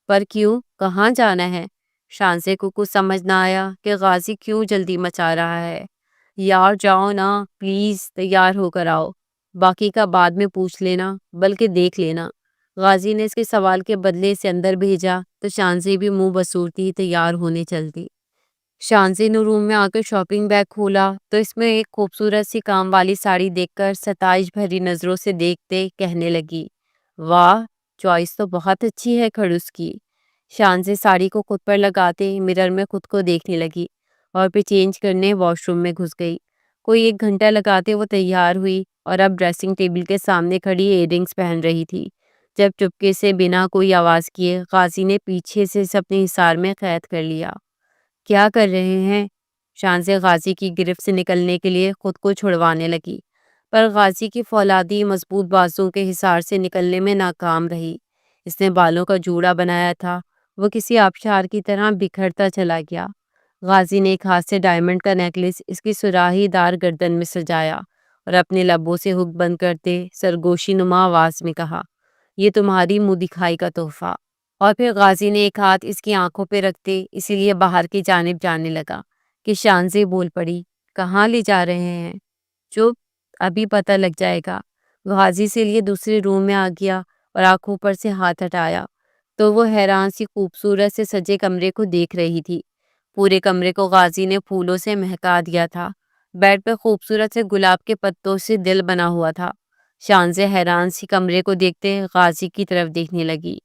پر کیوں؟ کہاں جانا ہے؟ شانزے کو کچھ سمجھ نہ آیا کہ غازی کیوں جلدی مچا رہا ہے۔ یار جاؤ نا پلیز، تیار ہو کر آؤ، باقی کا بعد میں پوچھ لینا، بلکہ دیکھ لینا۔ غازی نے اس کے سوال کے بدلے اسے اندر بھیجا تو شانزے بھی منہ بسورتی تیار ہونے چلتی۔ شانزے نے روم میں آ کر شاپنگ بیگ کھولا تو اس میں ایک خوبصورت سی کام والی ساڑی دیکھ کر ستائش بھری نظروں سے دیکھتے کہنے لگی، واہ، چوائس تو بہت اچھی ہے کھڑوس کی۔ شانزے ساڑی کو خود پر لگاتے مرر میں خود کو دیکھنے لگی اور پھر چینج کرنے واش روم میں گھس گئی۔ کوئی 1 گھنٹہ لگاتے وہ تیار ہوئی اور اب ڈریسنگ ٹیبل کے سامنے کھڑی ایئر رنگز پہن رہی تھی جب چپکے سے بنا کوئی آواز کیے غازی نے پیچھے سے اسے اپنے حصار میں قید کر لیا۔ کیا کر رہے ہیں؟ شانزے غازی کی گرفت سے نکلنے کے لیے خود کو چھڑوانے لگی، پر غازی کی فولادی مضبوط بازوں کے حصار سے نکلنے میں ناکام رہی۔ اس نے بالوں کا جوڑا بنایا تھا، وہ کسی آبشار کی طرح بکھرتا چلا گیا۔ غازی نے ایک ہاتھ سے ڈائمنڈ کا نیکلس اس کی سراہی دار گردن میں سجایا اور اپنے لبوں سے ہک بند کرتے سرگوشی نما آواز میں کہا، یہ تمہاری منہ دکھائی کا تحفہ۔ اور پھر غازی نے ایک ہاتھ اس کی آنکھوں پہ رکھتے اسی لیے باہر کی جانب جانے لگا کہ شانزے بول پڑی، کہاں لے جا رہے ہیں؟ چپ، ابھی پتہ لگ جائے گا۔ غازی سے لیے دوسرے روم میں آ گیا اور آنکھوں پر سے ہاتھ ہٹایا تو وہ حیران سی خوبصورت سے سجے کمرے کو دیکھ رہی تھی۔ پورے کمرے کو غازی نے پھولوں سے مہکا دیا تھا۔ بیڈ پہ خوبصورت سے گلاب کے پتوں سے دل بنا ہوا تھا۔ شانزے حیران سی کمرے کو دیکھتے غازی کی طرف دیکھنے لگی۔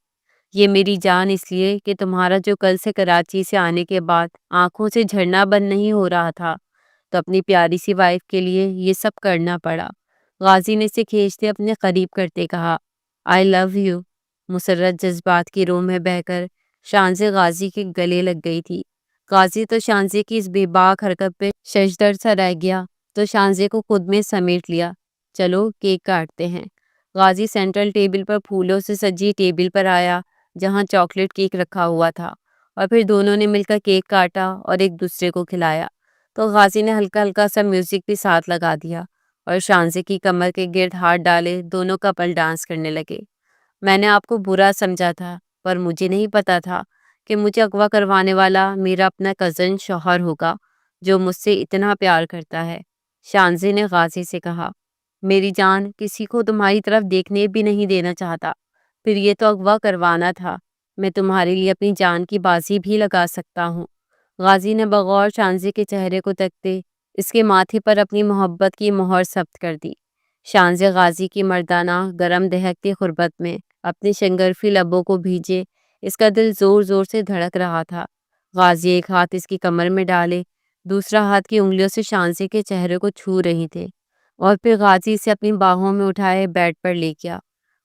یہ میری جان اس لیے کہ تمہارا جو کل سے کراچی سے آنے کے بعد آنکھوں سے جھرنا بند نہیں ہو رہا تھا تو اپنی پیاری سی وائف کے لیے یہ سب کرنا پڑا۔ غازی نے اسے کھینچتے اپنے قریب کرتے کہا، آئی لو یو۔ مسرت جذبات کی رو میں بہہ کر شانزے غازی کے گلے لگ گئی تھی۔ غازی تو شانزے کی اس بے باک حرکت پہ ششدر سا رہ گیا تو شانزے کو خود میں سمیٹ لیا۔ چلو کیک کاٹتے ہیں۔ غازی سینٹرل ٹیبل پر پھولوں سے سجی ٹیبل پر آیا جہاں چاکلیٹ کیک رکھا ہوا تھا، اور پھر دونوں نے مل کر کیک کاٹا اور ایک دوسرے کو کھلایا۔ تو غازی نے ہلکا ہلکا سا میوزک بھی ساتھ لگا دیا اور شانزے کی کمر کے گرد ہاتھ ڈالے دونوں کپل ڈانس کرنے لگے۔ میں نے آپ کو برا سمجھا تھا، پر مجھے نہیں پتا تھا کہ مجھے اغوا کروانے والا میرا اپنا کزن شوہر ہوگا جو مجھ سے اتنا پیار کرتا ہے۔ شانزے نے غازی سے کہا، میری جان، کسی کو تمہاری طرف دیکھنے بھی نہیں دینا چاہتا، پھر یہ تو اغوا کروانا تھا۔ میں تمہارے لیے اپنی جان کی بازی بھی لگا سکتا ہوں۔ غازی نے بغور شانزے کے چہرے کو تکتے اس کے ماتھے پر اپنی محبت کی مہر ثبت کر دی۔ شانزے غازی کی مردانہ گرم دہکتی قربت میں اپنی شنگرفی لبوں کو بھیجے اس کا دل زور زور سے دھڑک رہا تھا۔ غازی ایک ہاتھ اس کی کمر میں ڈالے دوسرا ہاتھ کی انگلیوں سے شانزے کے چہرے کو چھو رہی تھے اور پھر غازی سے اپنی باہوں میں اٹھائے بیڈ پر لے گیا۔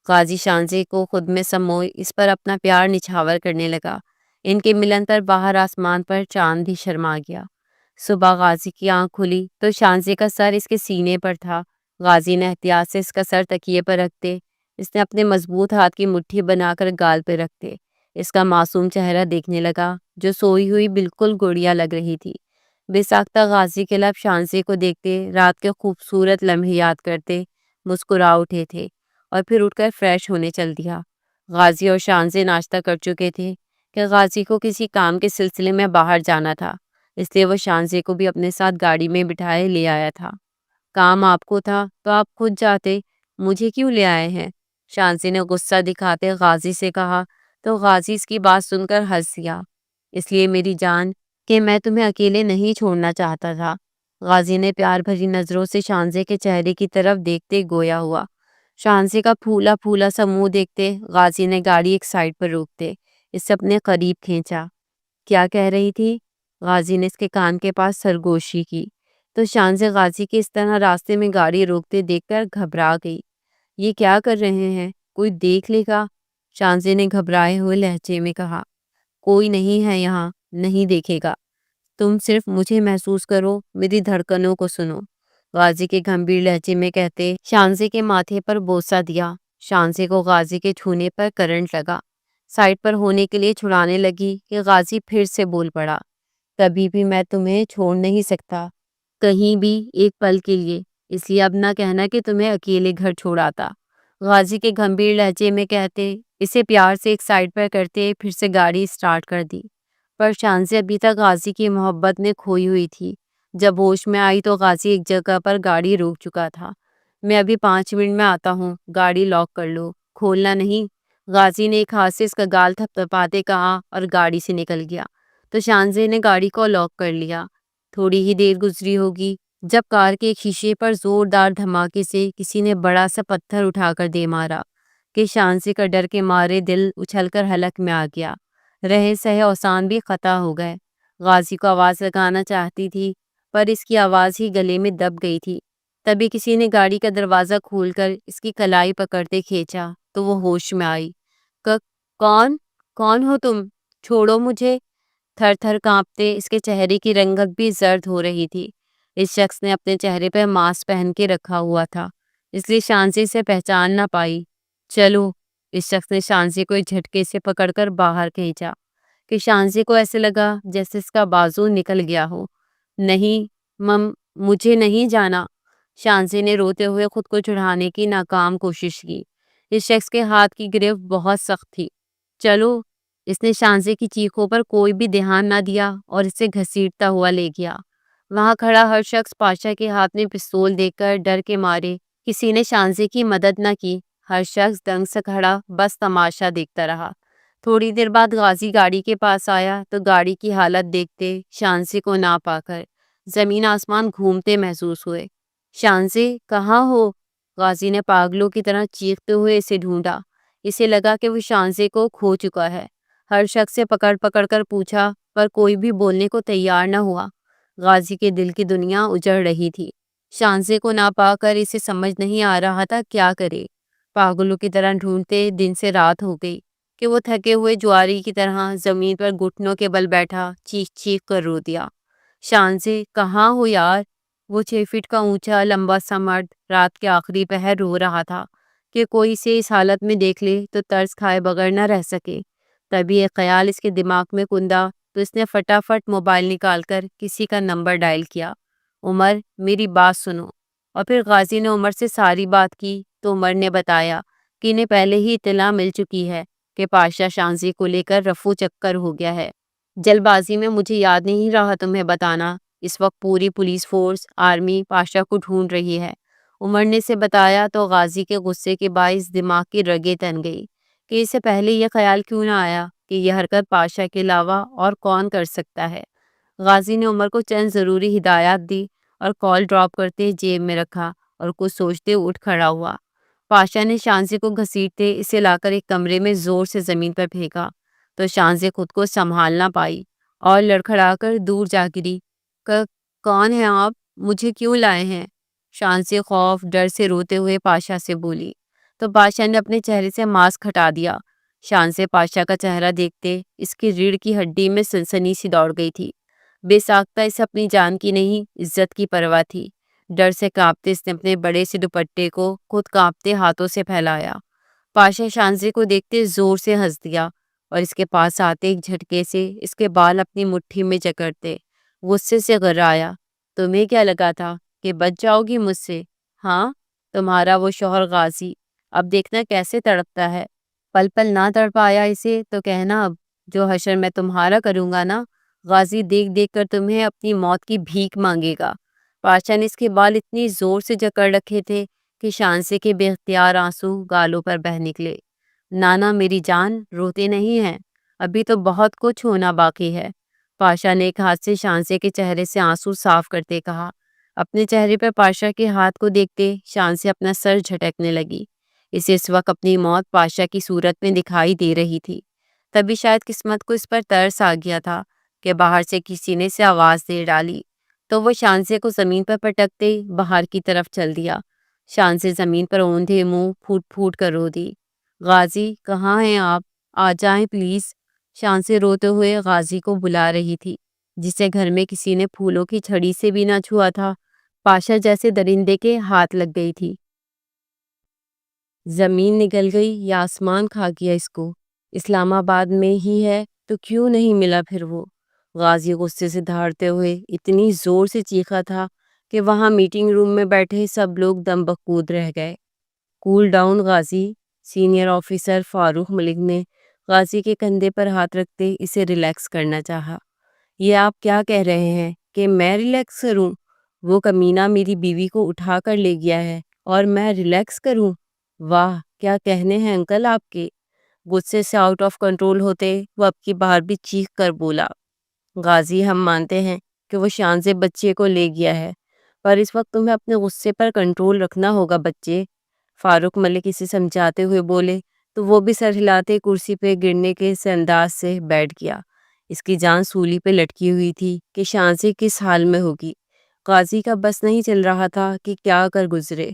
غازی شانزے کو خود میں سموئے اس پر اپنا پیار نچھاور کرنے لگا۔ ان کے ملن پر باہر آسمان پر چاند بھی شرما گیا۔ صبح غازی کی آنکھ کھلی تو شانزے کا سر اس کے سینے پر تھا۔ غازی نے احتیاط سے اس کا سر تکیے پر رکھتے اس نے اپنے مضبوط ہاتھ کی مٹھی بنا کر گال پہ رکھتے اس کا معصوم چہرہ دیکھنے لگا جو سوئی ہوئی بالکل گڑیا لگ رہی تھی۔ بے ساختہ غازی کے لب شانزے کو دیکھتے رات کے خوبصورت لمحے یاد کرتے مسکرا اٹھے تھے اور پھر اٹھ کر فریش ہونے چل دیا۔ غازی اور شانزے ناشتہ کر چکے تھے کہ غازی کو کسی کام کے سلسلے میں باہر جانا تھا، اس لیے وہ شانزے کو بھی اپنے ساتھ گاڑی میں بٹھائے لے آیا تھا۔ کام آپ کو تھا تو آپ خود جاتے، مجھے کیوں لے آئے ہیں؟ شانزے نے غصہ دکھاتے غازی سے کہا تو غازی اس کی بات سن کر ہنس دیا۔ اس لیے میری جان کہ میں تمہیں اکیلے نہیں چھوڑنا چاہتا تھا۔ غازی نے پیار بھری نظروں سے شانزے کے چہرے کی طرف دیکھتے گویا ہوا۔ شانزے کا پھولا پھولا سا منہ دیکھتے غازی نے گاڑی ایک سائڈ پر روکتے اس سے اپنے قریب کھینچا۔ کیا کہہ رہی تھی؟ غازی نے اس کے کان کے پاس سرگوشی کی تو شانزے غازی کے اس طرح راستے میں گاڑی روکتے دیکھ کر گھبرا گئی۔ یہ کیا کر رہے ہیں؟ کوئی دیکھ لے گا؟ شانزے نے گھبرائے ہوئے لہجے میں کہا۔ کوئی نہیں ہے یہاں، نہیں دیکھے گا۔ تم صرف مجھے محسوس کرو، میری دھڑکنوں کو سنو، غازی کے گمبھیر لہجے میں کہتے شانزے کے ماتھے پر بوسہ دیا۔ شانزے کو غازی کے چھونے پر کرنٹ لگا۔ سائڈ پر ہونے کے لیے چھڑانے لگی کہ غازی پھر سے بول پڑا۔ کبھی بھی میں تمہیں چھوڑ نہیں سکتا، کہیں بھی ایک پل کے لیے، اس لیے اب نہ کہنا کہ تمہیں اکیلے گھر چھوڑ آتا، غازی کے گمبھیر لہجے میں کہتے اسے پیار سے ایک سائڈ پر کرتے پھر سے گاڑی سٹارٹ کر دی۔ پر شانزے ابھی تک غازی کی محبت میں کھوئی ہوئی تھی۔ جب ہوش میں آئی تو غازی ایک جگہ پر گاڑی روک چکا تھا۔ میں ابھی 5 منٹ میں آتا ہوں، گاڑی لاک کر لو، کھولنا نہیں، غازی نے ایک ہاتھ سے اس کا گال تھپتھپاتے کہا اور گاڑی سے نکل گیا۔ تو شانزے نے گاڑی کو لاک کر لیا۔ تھوڑی ہی دیر گزری ہوگی جب کار کے ایک شیشے پر زوردار دھماکے سے کسی نے بڑا سا پتھر اٹھا کر دے مارا کہ شانزے کا ڈر کے مارے دل اچھل کر حلق میں آ گیا۔ رہے سہے اوسان بھی قطع ہو گئے۔ غازی کو آواز لگانا چاہتی تھی پر اس کی آواز ہی گلے میں دب گئی تھی۔ تبھی کسی نے گاڑی کا دروازہ کھول کر اس کی کلائی پکڑتے کھینچا تو وہ ہوش میں آئی۔ کون کون ہو تم؟ چھوڑو مجھے۔ تھر تھر کانپتے اس کے چہرے کی رنگت بھی زرد ہو رہی تھی۔ اس شخص نے اپنے چہرے پر ماسک پہن کے رکھا ہوا تھا، اس لیے شانزے سے پہچان نہ پائی۔ چلو، اس شخص نے شانزے کو ایک جھٹکے سے پکڑ کر باہر کھینچا کہ شانزے کو ایسے لگا جیسے اس کا بازو نکل گیا ہو۔ نہیں، مجھے نہیں جانا۔ شانزے نے روتے ہوئے خود کو چھڑانے کی ناکام کوشش کی۔ اس شخص کے ہاتھ کی گرفت بہت سخت تھی۔ چلو، اس نے شانزے کی چیخوں پر کوئی بھی دھیان نہ دیا اور اسے گھسیٹتا ہوا لے گیا۔ وہاں کھڑا ہر شخص پاشا کے ہاتھ میں پستول دیکھ کر ڈر کے مارے کسی نے شانزے کی مدد نہ کی۔ ہر شخص دنگ سے کھڑا بس تماشا دیکھتا رہا۔ تھوڑی دیر بعد غازی گاڑی کے پاس آیا تو گاڑی کی حالت دیکھتے شانزے کو نہ پا کر زمین آسمان گھومتے محسوس ہوئے۔ شانزے کہاں ہو؟ غازی نے پاگلوں کی طرح چیختے ہوئے اسے ڈھونڈا۔ اسے لگا کہ وہ شانزے کو کھو چکا ہے۔ ہر شخص سے پکڑ پکڑ کر پوچھا پر کوئی بھی بولنے کو تیار نہ ہوا۔ غازی کے دل کی دنیا اجڑ رہی تھی۔ شانزے کو نہ پا کر اسے سمجھ نہیں آ رہا تھا کیا کرے۔ پاگلوں کی طرح ڈھونڈتے دن سے رات ہو گئی کہ وہ تھکے ہوئے جواری کی طرح زمین پر گھٹنوں کے بل بیٹھا چیخ چیخ کر رو دیا۔ شانزے کہاں ہو یار؟ وہ 6 فٹ کا اونچا لمبا سا مرد رات کے آخری پہر رو رہا تھا کہ کوئی اسے اس حالت میں دیکھ لے تو ترس کھائے بغیر نہ رہ سکے۔ تبھی ایک خیال اس کے دماغ میں کندا تو اس نے فٹافٹ موبائل نکال کر کسی کا نمبر ڈائل کیا۔ عمر، میری بات سنو۔ اور پھر غازی نے عمر سے ساری بات کی تو عمر نے بتایا کہ انہیں پہلے ہی اطلاع مل چکی ہے کہ پاشا شانزے کو لے کر رفو چکر ہو گیا ہے۔ جلد بازی میں مجھے یاد نہیں رہا تمہیں بتانا، اس وقت پوری پولیس فورس آرمی پاشا کو ڈھونڈ رہی ہے۔ عمر نے اسے بتایا تو غازی کے غصے کے باعث دماغ کی رگیں تن گئی کہ اسے پہلے یہ خیال کیوں نہ آیا کہ یہ حرکت پاشا کے علاوہ اور کون کر سکتا ہے۔ غازی نے عمر کو چند ضروری ہدایات دی اور کال ڈراپ کرتے جیب میں رکھا اور کچھ سوچتے اٹھ کھڑا ہوا۔ پاشا نے شانزے کو گھسیٹتے اسے لا کر ایک کمرے میں زور سے زمین پر پھینکا تو شانزے خود کو سنبھال نہ پائی اور لڑکھڑا کر دور جا گری۔ کون ہیں آپ؟ مجھے کیوں لائے ہیں؟ شانزے خوف ڈر سے روتے ہوئے پاشا سے بولی تو پاشا نے اپنے چہرے سے ماسک ہٹا دیا۔ شانزے پاشا کا چہرہ دیکھتے اس کی ریڑھ کی ہڈی میں سنسنی سی دوڑ گئی تھی۔ بے ساختہ اسے اپنی جان کی نہیں عزت کی پرواہ تھی۔ ڈر سے کانپتے اس نے اپنے بڑے سے دوپٹے کو خود کانپتے ہاتھوں سے پھیلایا۔ پاشا شانزے کو دیکھتے زور سے ہنس دیا اور اس کے پاس آتے ایک جھٹکے سے اس کے بال اپنی مٹھی میں جکڑتے غصے سے غرایا۔ تمہیں کیا لگا تھا کہ بچ جاؤ گی مجھ سے؟ ہاں، تمہارا وہ شوہر غازی اب دیکھنا کیسے تڑپتا ہے۔ پل پل نہ تڑپایا اسے تو کہنا اب جو حشر میں تمہارا کروں گا نا، غازی دیکھ دیکھ کر تمہیں اپنی موت کی بھیک مانگے گا۔ پاشا نے اس کے بال اتنی زور سے جکڑ رکھے تھے کہ شانزے کے بے اختیار آنسو گالوں پر بہہ نکلے۔ نانا میری جان، روتے نہیں ہیں، ابھی تو بہت کچھ ہونا باقی ہے۔ پاشا نے ایک ہاتھ سے شانزے کے چہرے سے آنسو صاف کرتے کہا۔ اپنے چہرے پر پاشا کے ہاتھ کو دیکھتے شان سے اپنا سر جھٹکنے لگی۔ اسے اس وقت اپنی موت پاشا کی صورت میں دکھائی دے رہی تھی۔ تبھی شاید قسمت کو اس پر ترس آ گیا تھا کہ باہر سے کسی نے سے آواز دے ڈالی، تو وہ شانزے کو زمین پر پٹکتے باہر کی طرف چل دیا۔ شانزے زمین پر اوندھے منہ پھوٹ پھوٹ کر رو دی۔ غازی کہاں ہیں آپ؟ آ جائیں پلیز۔ شانزے روتے ہوئے غازی کو بلا رہی تھی، جسے گھر میں کسی نے پھولوں کی چھڑی سے بھی نہ چھوا تھا۔ پاشا جیسے درندے کے ہاتھ لگ گئی تھی۔ زمین نگل گئی یا آسمان کھا گیا اس کو؟ اسلام آباد میں ہی ہے تو کیوں نہیں ملا پھر وہ؟ غازی غصے سے دھاڑتے ہوئے اتنی زور سے چیخا تھا کہ وہاں میٹنگ روم میں بیٹھے سب لوگ دم بخود رہ گئے۔ کول ڈاؤن غازی، سینئر آفیسر فاروق ملک نے غازی کے کندھے پر ہاتھ رکھتے اسے ریلیکس کرنا چاہا۔ یہ آپ کیا کہہ رہے ہیں کہ میں ریلیکس کروں؟ وہ کمینہ میری بیوی کو اٹھا کر لے گیا ہے اور میں ریلیکس کروں؟ واہ کیا کہنے ہیں انکل آپ کے۔ غصے سے آؤٹ آف کنٹرول ہوتے وہ اب کی بار بھی چیخ کر بولا، غازی ہم مانتے ہیں کہ وہ شانزے بچے کو لے گیا ہے، پر اس وقت تمہیں اپنے غصے پر کنٹرول رکھنا ہوگا بچے۔ فاروق ملک اسے سمجھاتے ہوئے بولے تو وہ بھی سر ہلاتے کرسی پہ گرنے کے اس انداز سے بیٹھ گیا۔ اس کی جان سولی پہ لٹکی ہوئی تھی کہ شانزے کس حال میں ہوگی۔ غازی کا بس نہیں چل رہا تھا کہ کیا کر گزرے،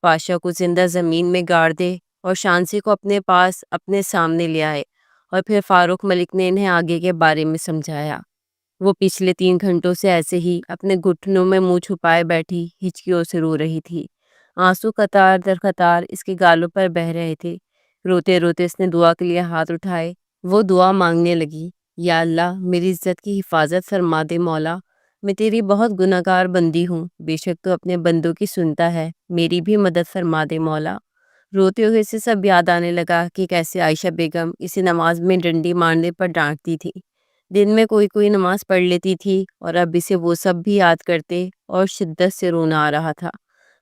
پاشا کو زندہ زمین میں گاڑ دے اور شانزے کو اپنے پاس اپنے سامنے لے آئے۔ اور پھر فاروق ملک نے انہیں آگے کے بارے میں سمجھایا۔ وہ پچھلے 3 گھنٹوں سے ایسے ہی اپنے گھٹنوں میں منہ چھپائے بیٹھی ہچکیوں سے رو رہی تھی۔ آنسو قطار در قطار اس کے گالوں پر بہہ رہے تھے۔ روتے روتے اس نے دعا کے لیے ہاتھ اٹھائے۔ وہ دعا مانگنے لگی، یا اللہ میری عزت کی حفاظت فرما دے مولا، میں تیری بہت گناہگار بندی ہوں، بے شک تو اپنے بندوں کی سنتا ہے، میری بھی مدد فرما دے مولا۔ روتے ہوئے اسے سب یاد آنے لگا کہ کیسے عائشہ بیگم اسے نماز میں ڈنڈی مارنے پر ڈانٹتی تھی۔ دن میں کوئی نماز پڑھ لیتی تھی اور اب اسے وہ سب بھی یاد کرتے اور شدت سے رونا آ رہا تھا۔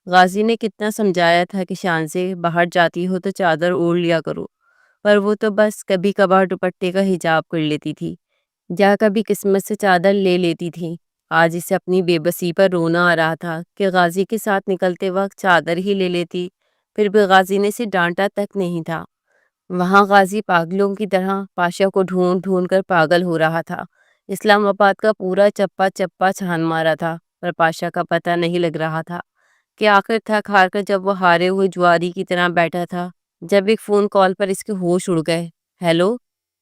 غازی نے کتنا سمجھایا تھا کہ شانزے باہر جاتی ہو تو چادر اوڑھ لیا کرو، پر وہ تو بس کبھی کبھار دوپٹے کا حجاب کر لیتی تھی، یا کبھی قسمت سے چادر لے لیتی تھی۔ آج اسے اپنی بے بسی پر رونا آ رہا تھا کہ غازی کے ساتھ نکلتے وقت چادر ہی لے لیتی، پھر بھی غازی نے اسے ڈانٹا تک نہیں تھا۔ وہاں غازی پاگلوں کی طرح پاشا کو ڈھونڈ ڈھونڈ کر پاگل ہو رہا تھا۔ اسلام آباد کا پورا چپا چپا چھان مارا تھا، پر پاشا کا پتہ نہیں لگ رہا تھا کہ آخر تھک ہار کر جب وہ ہارے ہوئے جواری کی طرح بیٹھا تھا، جب ایک فون کال پر اس کے ہوش اڑ گئے۔ ہیلو،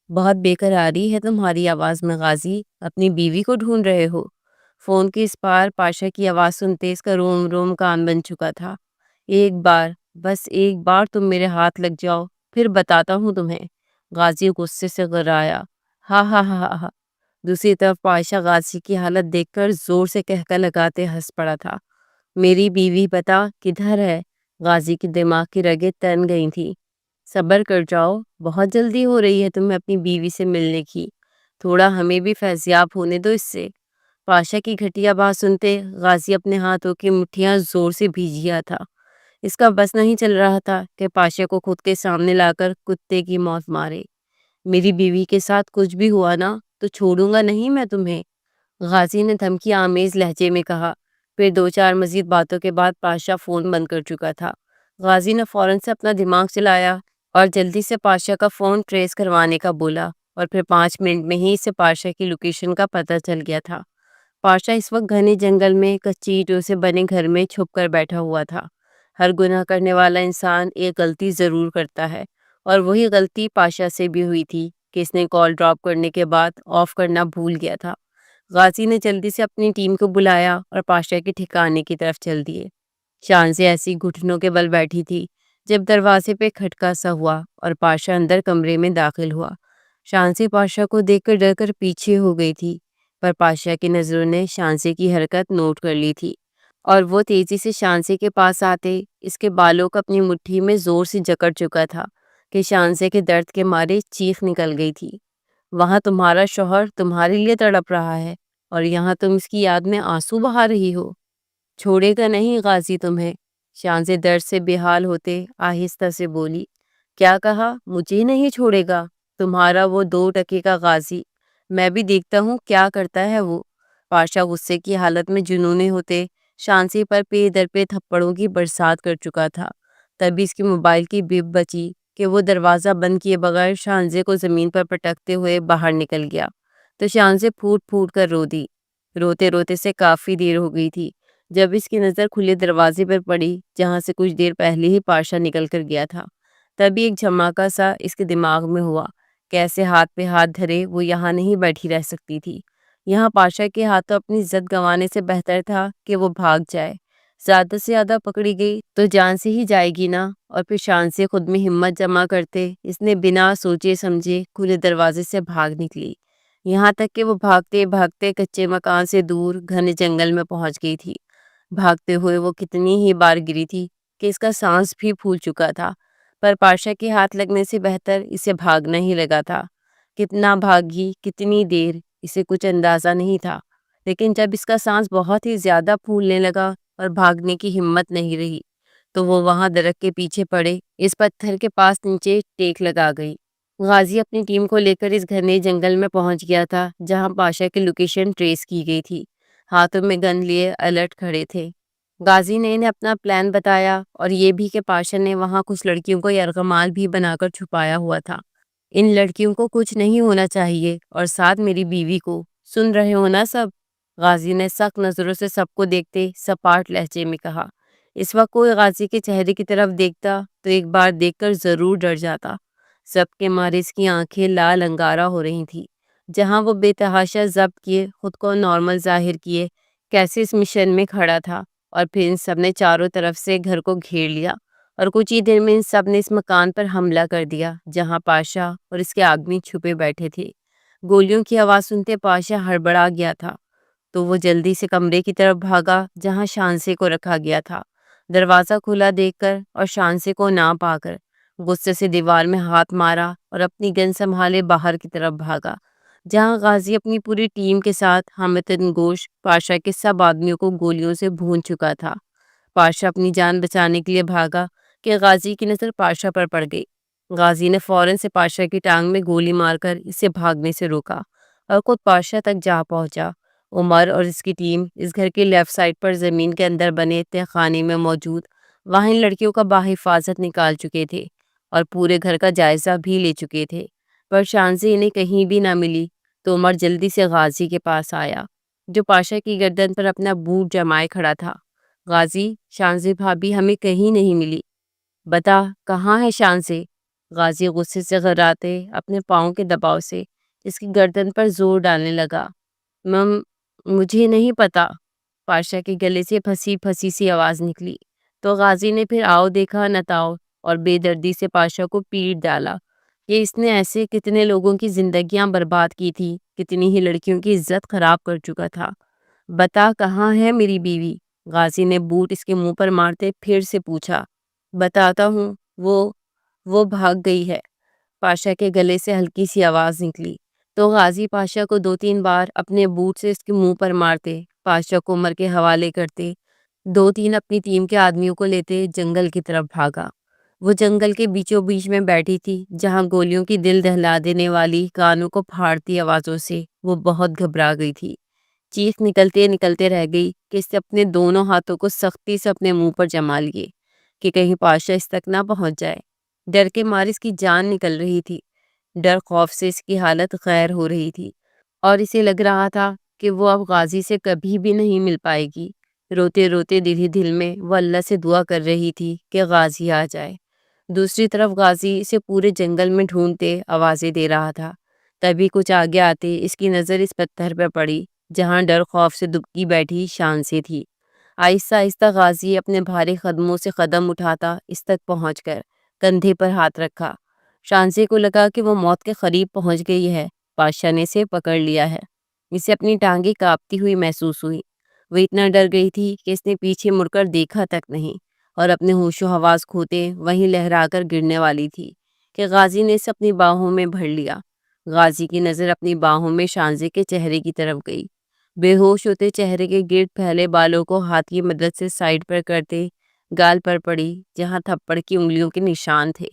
بہت بے قراری ہے تمہاری آواز میں غازی، اپنی بیوی کو ڈھونڈ رہے ہو؟ فون کی اس پار پاشا کی آواز سنتے اس کا روم روم کان بن چکا تھا۔ ایک بار، بس ایک بار تم میرے ہاتھ لگ جاؤ، پھر بتاتا ہوں تمہیں۔ غازی غصے سے غرایا، ہاں ہاں ہاں ہاں۔ دوسری طرف پاشا غازی کی حالت دیکھ کر زور سے کہکا لگاتے ہنس پڑا تھا۔ میری بیوی بتا کدھر ہے؟ غازی کی دماغ کی رگیں تن گئی تھی۔ صبر کر جاؤ، بہت جلدی ہو رہی ہے تمہیں اپنی بیوی سے ملنے کی، تھوڑا ہمیں بھی فیضیاب ہونے دو اس سے۔ پاشا کی گھٹیا بات سنتے غازی اپنے ہاتھوں کی مٹھیاں زور سے بھیجیا تھا۔ اس کا بس نہیں چل رہا تھا کہ پاشا کو خود کے سامنے لا کر کتے کی موت مارے۔ میری بیوی کے ساتھ کچھ بھی ہوا نا تو چھوڑوں گا نہیں میں تمہیں، غازی نے دھمکی آمیز لہجے میں کہا۔ پھر 2-4 مزید باتوں کے بعد پاشا فون بند کر چکا تھا۔ غازی نے فوراً سے اپنا دماغ چلایا اور جلدی سے پاشا کا فون ٹریس کروانے کا بولا، اور پھر 5 منٹ میں ہی اسے پاشا کی لوکیشن کا پتہ چل گیا تھا۔ پاشا اس وقت گھنے جنگل میں کچی اینٹوں سے بنے گھر میں چھپ کر بیٹھا ہوا تھا۔ ہر گناہ کرنے والا انسان ایک غلطی ضرور کرتا ہے، اور وہی غلطی پاشا سے بھی ہوئی تھی کہ اس نے کال ڈراپ کرنے کے بعد آف کرنا بھول گیا تھا۔ غازی نے جلدی سے اپنی ٹیم کو بلایا اور پاشا کے ٹھکانے کی طرف چل دیے۔ شانزے ایسی گھٹنوں کے بل بیٹھی تھی جب دروازے پہ کھٹکا سا ہوا اور پاشا اندر کمرے میں داخل ہوا۔ شانزے پاشا کو دیکھ کر ڈر کر پیچھے ہو گئی تھی، پر پاشا کی نظروں نے شانزے کی حرکت نوٹ کر لی تھی، اور وہ تیزی سے شانزے کے پاس آتے اس کے بالوں کو اپنی مٹھی میں زور سے جکڑ چکا تھا کہ شانزے کے درد کے مارے چیخ نکل گئی تھی۔ وہاں تمہارا شوہر تمہارے لیے تڑپ رہا ہے اور یہاں تم اس کی یاد میں آنسو بہا رہی ہو۔ چھوڑے گا نہیں غازی تمہیں، شانزے درد سے بے حال ہوتے آہستہ سے بولی۔ کیا کہا؟ مجھے نہیں چھوڑے گا؟ تمہارا وہ 2 ٹکے کا غازی، میں بھی دیکھتا ہوں کیا کرتا ہے وہ۔ پاشا غصے کی حالت میں جنونے ہوتے شانسی پر پے در پہ تھپڑوں کی برسات کر چکا تھا۔ تبھی اس کی موبائل کی بپ بچی کہ وہ دروازہ بند کیے بغیر شانزے کو زمین پر پٹکتے ہوئے باہر نکل گیا تو شانزے پھوٹ پھوٹ کر رو دی۔ روتے روتے سے کافی دیر ہو گئی تھی جب اس کی نظر کھلے دروازے پر پڑی جہاں سے کچھ دیر پہلے ہی پاشا نکل کر گیا تھا۔ تبھی ایک جھماکا سا اس کے دماغ میں ہوا، کیسے ہاتھ پہ ہاتھ دھرے وہ یہاں نہیں بیٹھی رہ سکتی تھی۔ یہاں پاشا کے ہاتھوں اپنی عزت گنوانے سے بہتر تھا کہ وہ بھاگ جائے۔ زیادہ سے زیادہ پکڑی گئی تو جان سے ہی جائے گی نا۔ اور پھر شان سے خود میں ہمت جمع کرتے اس نے بنا سوچے سمجھے کھلے دروازے سے بھاگ نکلی، یہاں تک کہ وہ بھاگتے بھاگتے کچے مکان سے دور گھنے جنگل میں پہنچ گئی تھی۔ بھاگتے ہوئے وہ کتنی ہی بار گری تھی کہ اس کا سانس بھی پھول چکا تھا، پر پاشا کے ہاتھ لگنے سے بہتر اسے بھاگنا ہی لگا تھا۔ کتنا بھاگی، کتنی دیر، اسے کچھ اندازہ نہیں تھا، لیکن جب اس کا سانس بہت ہی زیادہ پھولنے لگا اور بھاگنے کی ہمت نہیں رہی تو وہ وہاں درخت کے پیچھے پڑے اس پتھر کے پاس نیچے ٹیک لگا گئی۔ غازی اپنی ٹیم کو لے کر اس گھنے جنگل میں پہنچ گیا تھا جہاں پاشا کی لوکیشن ٹریس کی گئی تھی۔ ہاتھوں میں گن لیے الرٹ کھڑے تھے۔ غازی نے انہیں اپنا پلان بتایا اور یہ بھی کہ پاشا نے وہاں کچھ لڑکیوں کو یرغمال بھی بنا کر چھپایا ہوا تھا۔ ان لڑکیوں کو کچھ نہیں ہونا چاہیے اور ساتھ میری بیوی کو، سن رہے ہو نا سب؟ غازی نے سخت نظروں سے سب کو دیکھتے سپاٹ لہجے میں کہا۔ اس وقت کوئی غازی کے چہرے کی طرف دیکھتا تو ایک بار دیکھ کر ضرور ڈر جاتا۔ سب کے مارے اس کی آنکھیں لال انگارہ ہو رہی تھی۔ جہاں وہ بے تحاشا ضبط کیے خود کو نارمل ظاہر کیے کیسے اس مشن میں کھڑا تھا، اور پھر ان سب نے چاروں طرف سے گھر کو گھیر لیا اور کچھ ہی دیر میں ان سب نے اس مکان پر حملہ کر دیا جہاں پاشا اور اس کے آدمی چھپے بیٹھے تھے۔ گولیوں کی آواز سنتے پاشا ہڑبڑا گیا تھا تو وہ جلدی سے کمرے کی طرف بھاگا جہاں شانسے کو رکھا گیا تھا۔ دروازہ کھلا دیکھ کر اور شانسے کو نہ پا کر غصے سے دیوار میں ہاتھ مارا اور اپنی گن سنبھالے باہر کی طرف بھاگا جہاں غازی اپنی پوری ٹیم کے ساتھ حامد گوش پاشا کے سب آدمیوں کو گولیوں سے بھون چکا تھا۔ پاشا اپنی جان بچانے کے لیے بھاگا کہ غازی کی نظر پاشا پر پڑ گئی۔ غازی نے فوراً سے پاشا کی ٹانگ میں گولی مار کر اسے بھاگنے سے روکا اور خود پاشا تک جا پہنچا۔ عمر اور اس کی ٹیم اس گھر کے لیفٹ سائڈ پر زمین کے اندر بنے تہہ خانے میں موجود وہاں ان لڑکیوں کا بحفاظت نکال چکے تھے اور پورے گھر کا جائزہ بھی لے چکے تھے، پر شانزی انہیں کہیں بھی نہ ملی تو عمر جلدی سے غازی کے پاس آیا جو پاشا کی گردن پر اپنا بوٹ جمائے کھڑا تھا۔ غازی، شانزی بھابھی ہمیں کہیں نہیں ملی، بتا کہاں ہے شانزی؟ غازی غصے سے غراتے اپنے پاؤں کے دباؤ سے اس کی گردن پر زور ڈالنے لگا۔ مجھے نہیں پتا، پاشا کے گلے سے پھنسی پھنسی سی آواز نکلی تو غازی نے پھر آؤ دیکھا نتاؤ اور بے دردی سے پاشا کو پیٹ ڈالا کہ اس نے ایسے کتنے لوگوں کی زندگیاں برباد کی تھی، کتنی ہی لڑکیوں کی عزت خراب کر چکا تھا۔ بتا کہاں ہے میری بیوی؟ غازی نے بوٹ اس کے منہ پر مارتے پھر سے پوچھا۔ بتاتا ہوں، وہ بھاگ گئی ہے، پاشا کے گلے سے ہلکی سی آواز نکلی تو غازی پاشا کو 2-3 بار اپنے بوٹ سے اس کے منہ پر مارتے، پاشا کو عمر کے حوالے کرتے 2-3 اپنی ٹیم کے آدمیوں کو لیتے جنگل کی طرف بھاگا۔ وہ جنگل کے بیچوں بیچ میں بیٹھی تھی جہاں گولیوں کی دل دہلا دینے والی کانوں کو پھاڑتی آوازوں سے وہ بہت گھبرا گئی تھی۔ چیخ نکلتے نکلتے رہ گئی کہ اس نے اپنے دونوں ہاتھوں کو سختی سے اپنے منہ پر جما لیے کہ کہیں پاشا اس تک نہ پہنچ جائے۔ ڈر کے مارے اس کی جان نکل رہی تھی، ڈر خوف سے اس کی حالت غیر ہو رہی تھی اور اسے لگ رہا تھا کہ وہ اب غازی سے کبھی بھی نہیں مل پائے گی۔ روتے روتے دل ہی دل میں وہ اللہ سے دعا کر رہی تھی کہ غازی آ جائے۔ دوسری طرف غازی اسے پورے جنگل میں ڈھونڈتے آوازیں دے رہا تھا۔ تبھی کچھ آگے آتے اس کی نظر اس پتھر پر پڑی جہاں ڈر خوف سے دبکی بیٹھی شانزی تھی۔ آہستہ آہستہ غازی اپنے بھاری قدموں سے قدم اٹھاتا اس تک پہنچ کر کندھے پر ہاتھ رکھا۔ شانزی کو لگا کہ وہ موت کے قریب پہنچ گئی ہے، پاشا نے اسے پکڑ لیا ہے۔ اسے اپنی ٹانگیں کانپتی ہوئی محسوس ہوئی۔ وہ اتنا ڈر گئی تھی کہ اس نے پیچھے مڑ کر دیکھا تک نہیں اور اپنے ہوش و حواس کھوتے وہیں لہرا کر گرنے والی تھی کہ غازی نے اسے اپنی باہوں میں بھر لیا۔ غازی کی نظر اپنی باہوں میں شانزی کے چہرے کی طرف گئی۔ بے ہوش ہوتے چہرے کے گرد پھیلے بالوں کو ہاتھ کی مدد سے سائڈ پر کرتے گال پر پڑی جہاں تھپڑ کی انگلیوں کے نشان تھے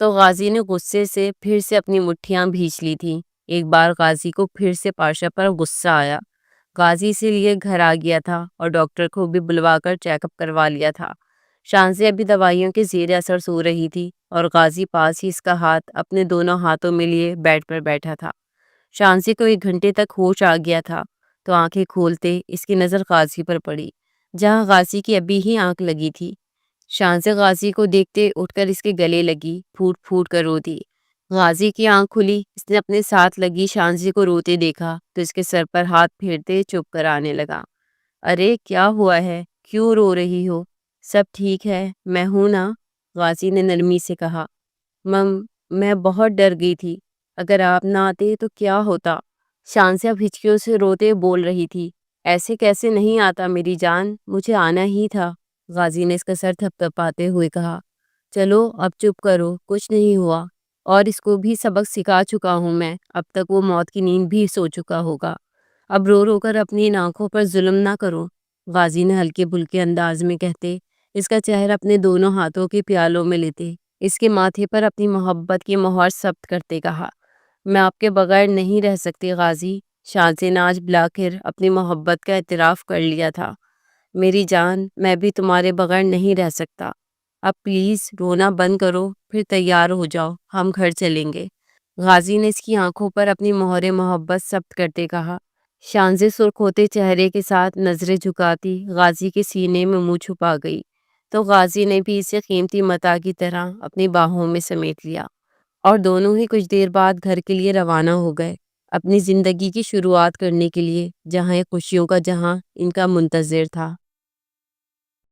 تو غازی نے غصے سے پھر سے اپنی مٹھیاں بھینچ لی تھیں۔ ایک بار غازی کو پھر سے پاشا پر غصہ آیا۔ غازی اسی لیے گھر آ گیا تھا اور ڈاکٹر کو بھی بلوا کر چیک اپ کروا لیا تھا۔ شانزی ابھی دوائیوں کے زیر اثر سو رہی تھی اور غازی پاس ہی اس کا ہاتھ اپنے دونوں ہاتھوں میں لیے بیڈ پر بیٹھا تھا۔ شانزی کو 1 گھنٹے تک ہوش آ گیا تھا تو آنکھیں کھولتے اس کی نظر غازی پر پڑی، جہاں غازی کی ابھی ہی آنکھ لگی تھی۔ شانزی غازی کو دیکھتے اٹھ کر اس کے گلے لگی، پھوٹ پھوٹ کر رو دی۔ غازی کی آنکھ کھلی، اس نے اپنے ساتھ لگی شانزی کو روتے دیکھا تو اس کے سر پر ہاتھ پھیرتے چپ کر آنے لگا۔ ارے کیا ہوا ہے؟ کیوں رو رہی ہو؟ سب ٹھیک ہے، میں ہوں نا، غازی نے نرمی سے کہا۔ مم، میں بہت ڈر گئی تھی، اگر آپ نہ آتے تو کیا ہوتا؟ شانزی اب ہچکیوں سے روتے بول رہی تھی۔ ایسے کیسے نہیں آتا میری جان، مجھے آنا ہی تھا، غازی نے اس کا سر تھپتھپاتے ہوئے کہا۔ چلو اب چپ کرو، کچھ نہیں ہوا، اور اس کو بھی سبق سکھا چکا ہوں میں، اب تک وہ موت کی نیند بھی سو چکا ہوگا۔ اب رو رو کر اپنی ان آنکھوں پر ظلم نہ کرو، غازی نے ہلکے پھلکے انداز میں کہتے اس کا چہرہ اپنے دونوں ہاتھوں کے پیالوں میں لیتے اس کے ماتھے پر اپنی محبت کی مہر ثبت کرتے کہا۔ میں آپ کے بغیر نہیں رہ سکتی غازی، شانزی نے آج بلاخر اپنی محبت کا اعتراف کر لیا تھا۔ میری جان، میں بھی تمہارے بغیر نہیں رہ سکتا، اب پلیز رونا بند کرو، پھر تیار ہو جاؤ، ہم گھر چلیں گے، غازی نے اس کی آنکھوں پر اپنی مہر محبت ثبت کرتے کہا۔ شانزی سرخ ہوتے چہرے کے ساتھ نظریں جھکاتی غازی کے سینے میں منہ چھپا گئی تو غازی نے بھی اسے قیمتی متاع کی طرح اپنی باہوں میں سمیٹ لیا، اور دونوں ہی کچھ دیر بعد گھر کے لیے روانہ ہو گئے، اپنی زندگی کی شروعات کرنے کے لیے، جہاں ایک خوشیوں کا جہاں ان کا منتظر تھا۔